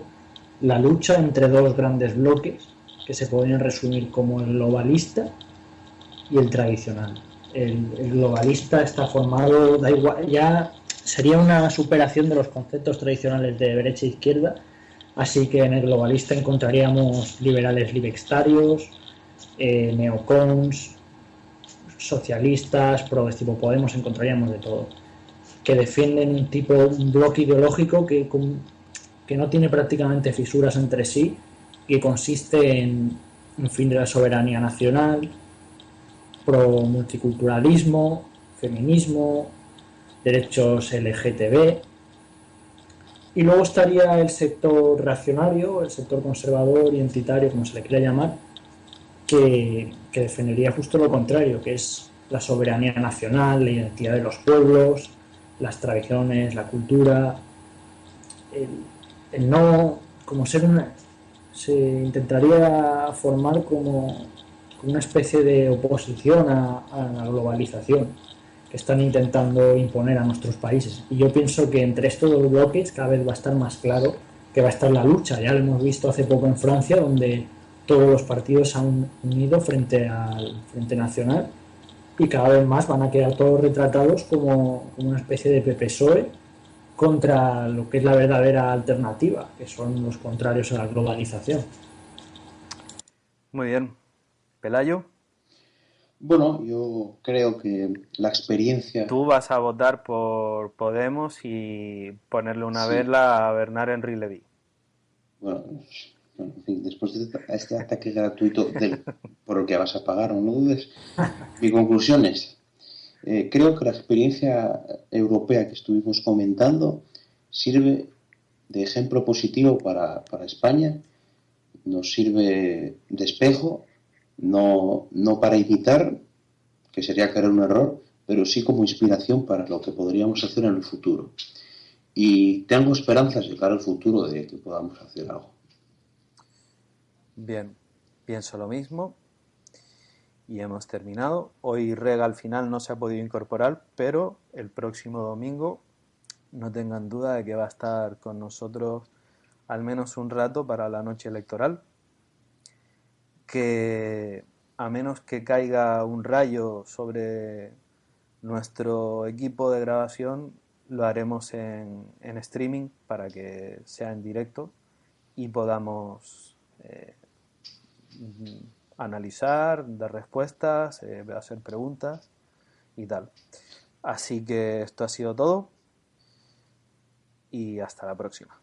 la lucha entre dos grandes bloques que se pueden resumir como el globalista y el tradicional. El globalista está formado, da igual, ya sería una superación de los conceptos tradicionales de derecha e izquierda, así que en el globalista encontraríamos liberales libertarios, neocons, socialistas, progres tipo Podemos, encontraríamos de todo. que defienden un bloque ideológico que no tiene prácticamente fisuras entre sí, que consiste en fin de la soberanía nacional, pro multiculturalismo, feminismo, derechos LGTB. Y luego estaría el sector reaccionario, el sector conservador, identitario, como se le quiera llamar, que defendería justo lo contrario, que es la soberanía nacional, la identidad de los pueblos, las tradiciones, la cultura, el, el no, como ser una, se intentaría formar como una especie de oposición a la globalización que están intentando imponer a nuestros países. Y yo pienso que entre estos dos bloques cada vez va a estar más claro que va a estar la lucha. Ya lo hemos visto hace poco en Francia, donde todos los partidos se han unido frente al Frente Nacional y cada vez más van a quedar todos retratados como una especie de PPSOE contra lo que es la verdadera alternativa, que son los contrarios a la globalización. Muy bien. Pelayo, Bueno, yo creo que la experiencia, tú vas a votar por Podemos y ponerle una sí, vela a Bernard Henry Levy. bueno, en fin, después de este ataque gratuito por el que vas a pagar, no dudes, mi conclusión es, creo que la experiencia europea que estuvimos comentando sirve de ejemplo positivo para España, nos sirve de espejo, no para imitar, que sería caer un error, pero sí como inspiración para lo que podríamos hacer en el futuro. Y tengo esperanzas de cara al futuro de que podamos hacer algo. Bien, pienso lo mismo y hemos terminado. Hoy Rega al final no se ha podido incorporar, pero el próximo domingo no tengan duda de que va a estar con nosotros al menos un rato para la noche electoral, que a menos que caiga un rayo sobre nuestro equipo de grabación, lo haremos en streaming para que sea en directo y podamos analizar, dar respuestas, hacer preguntas y tal. Así que esto ha sido todo y hasta la próxima.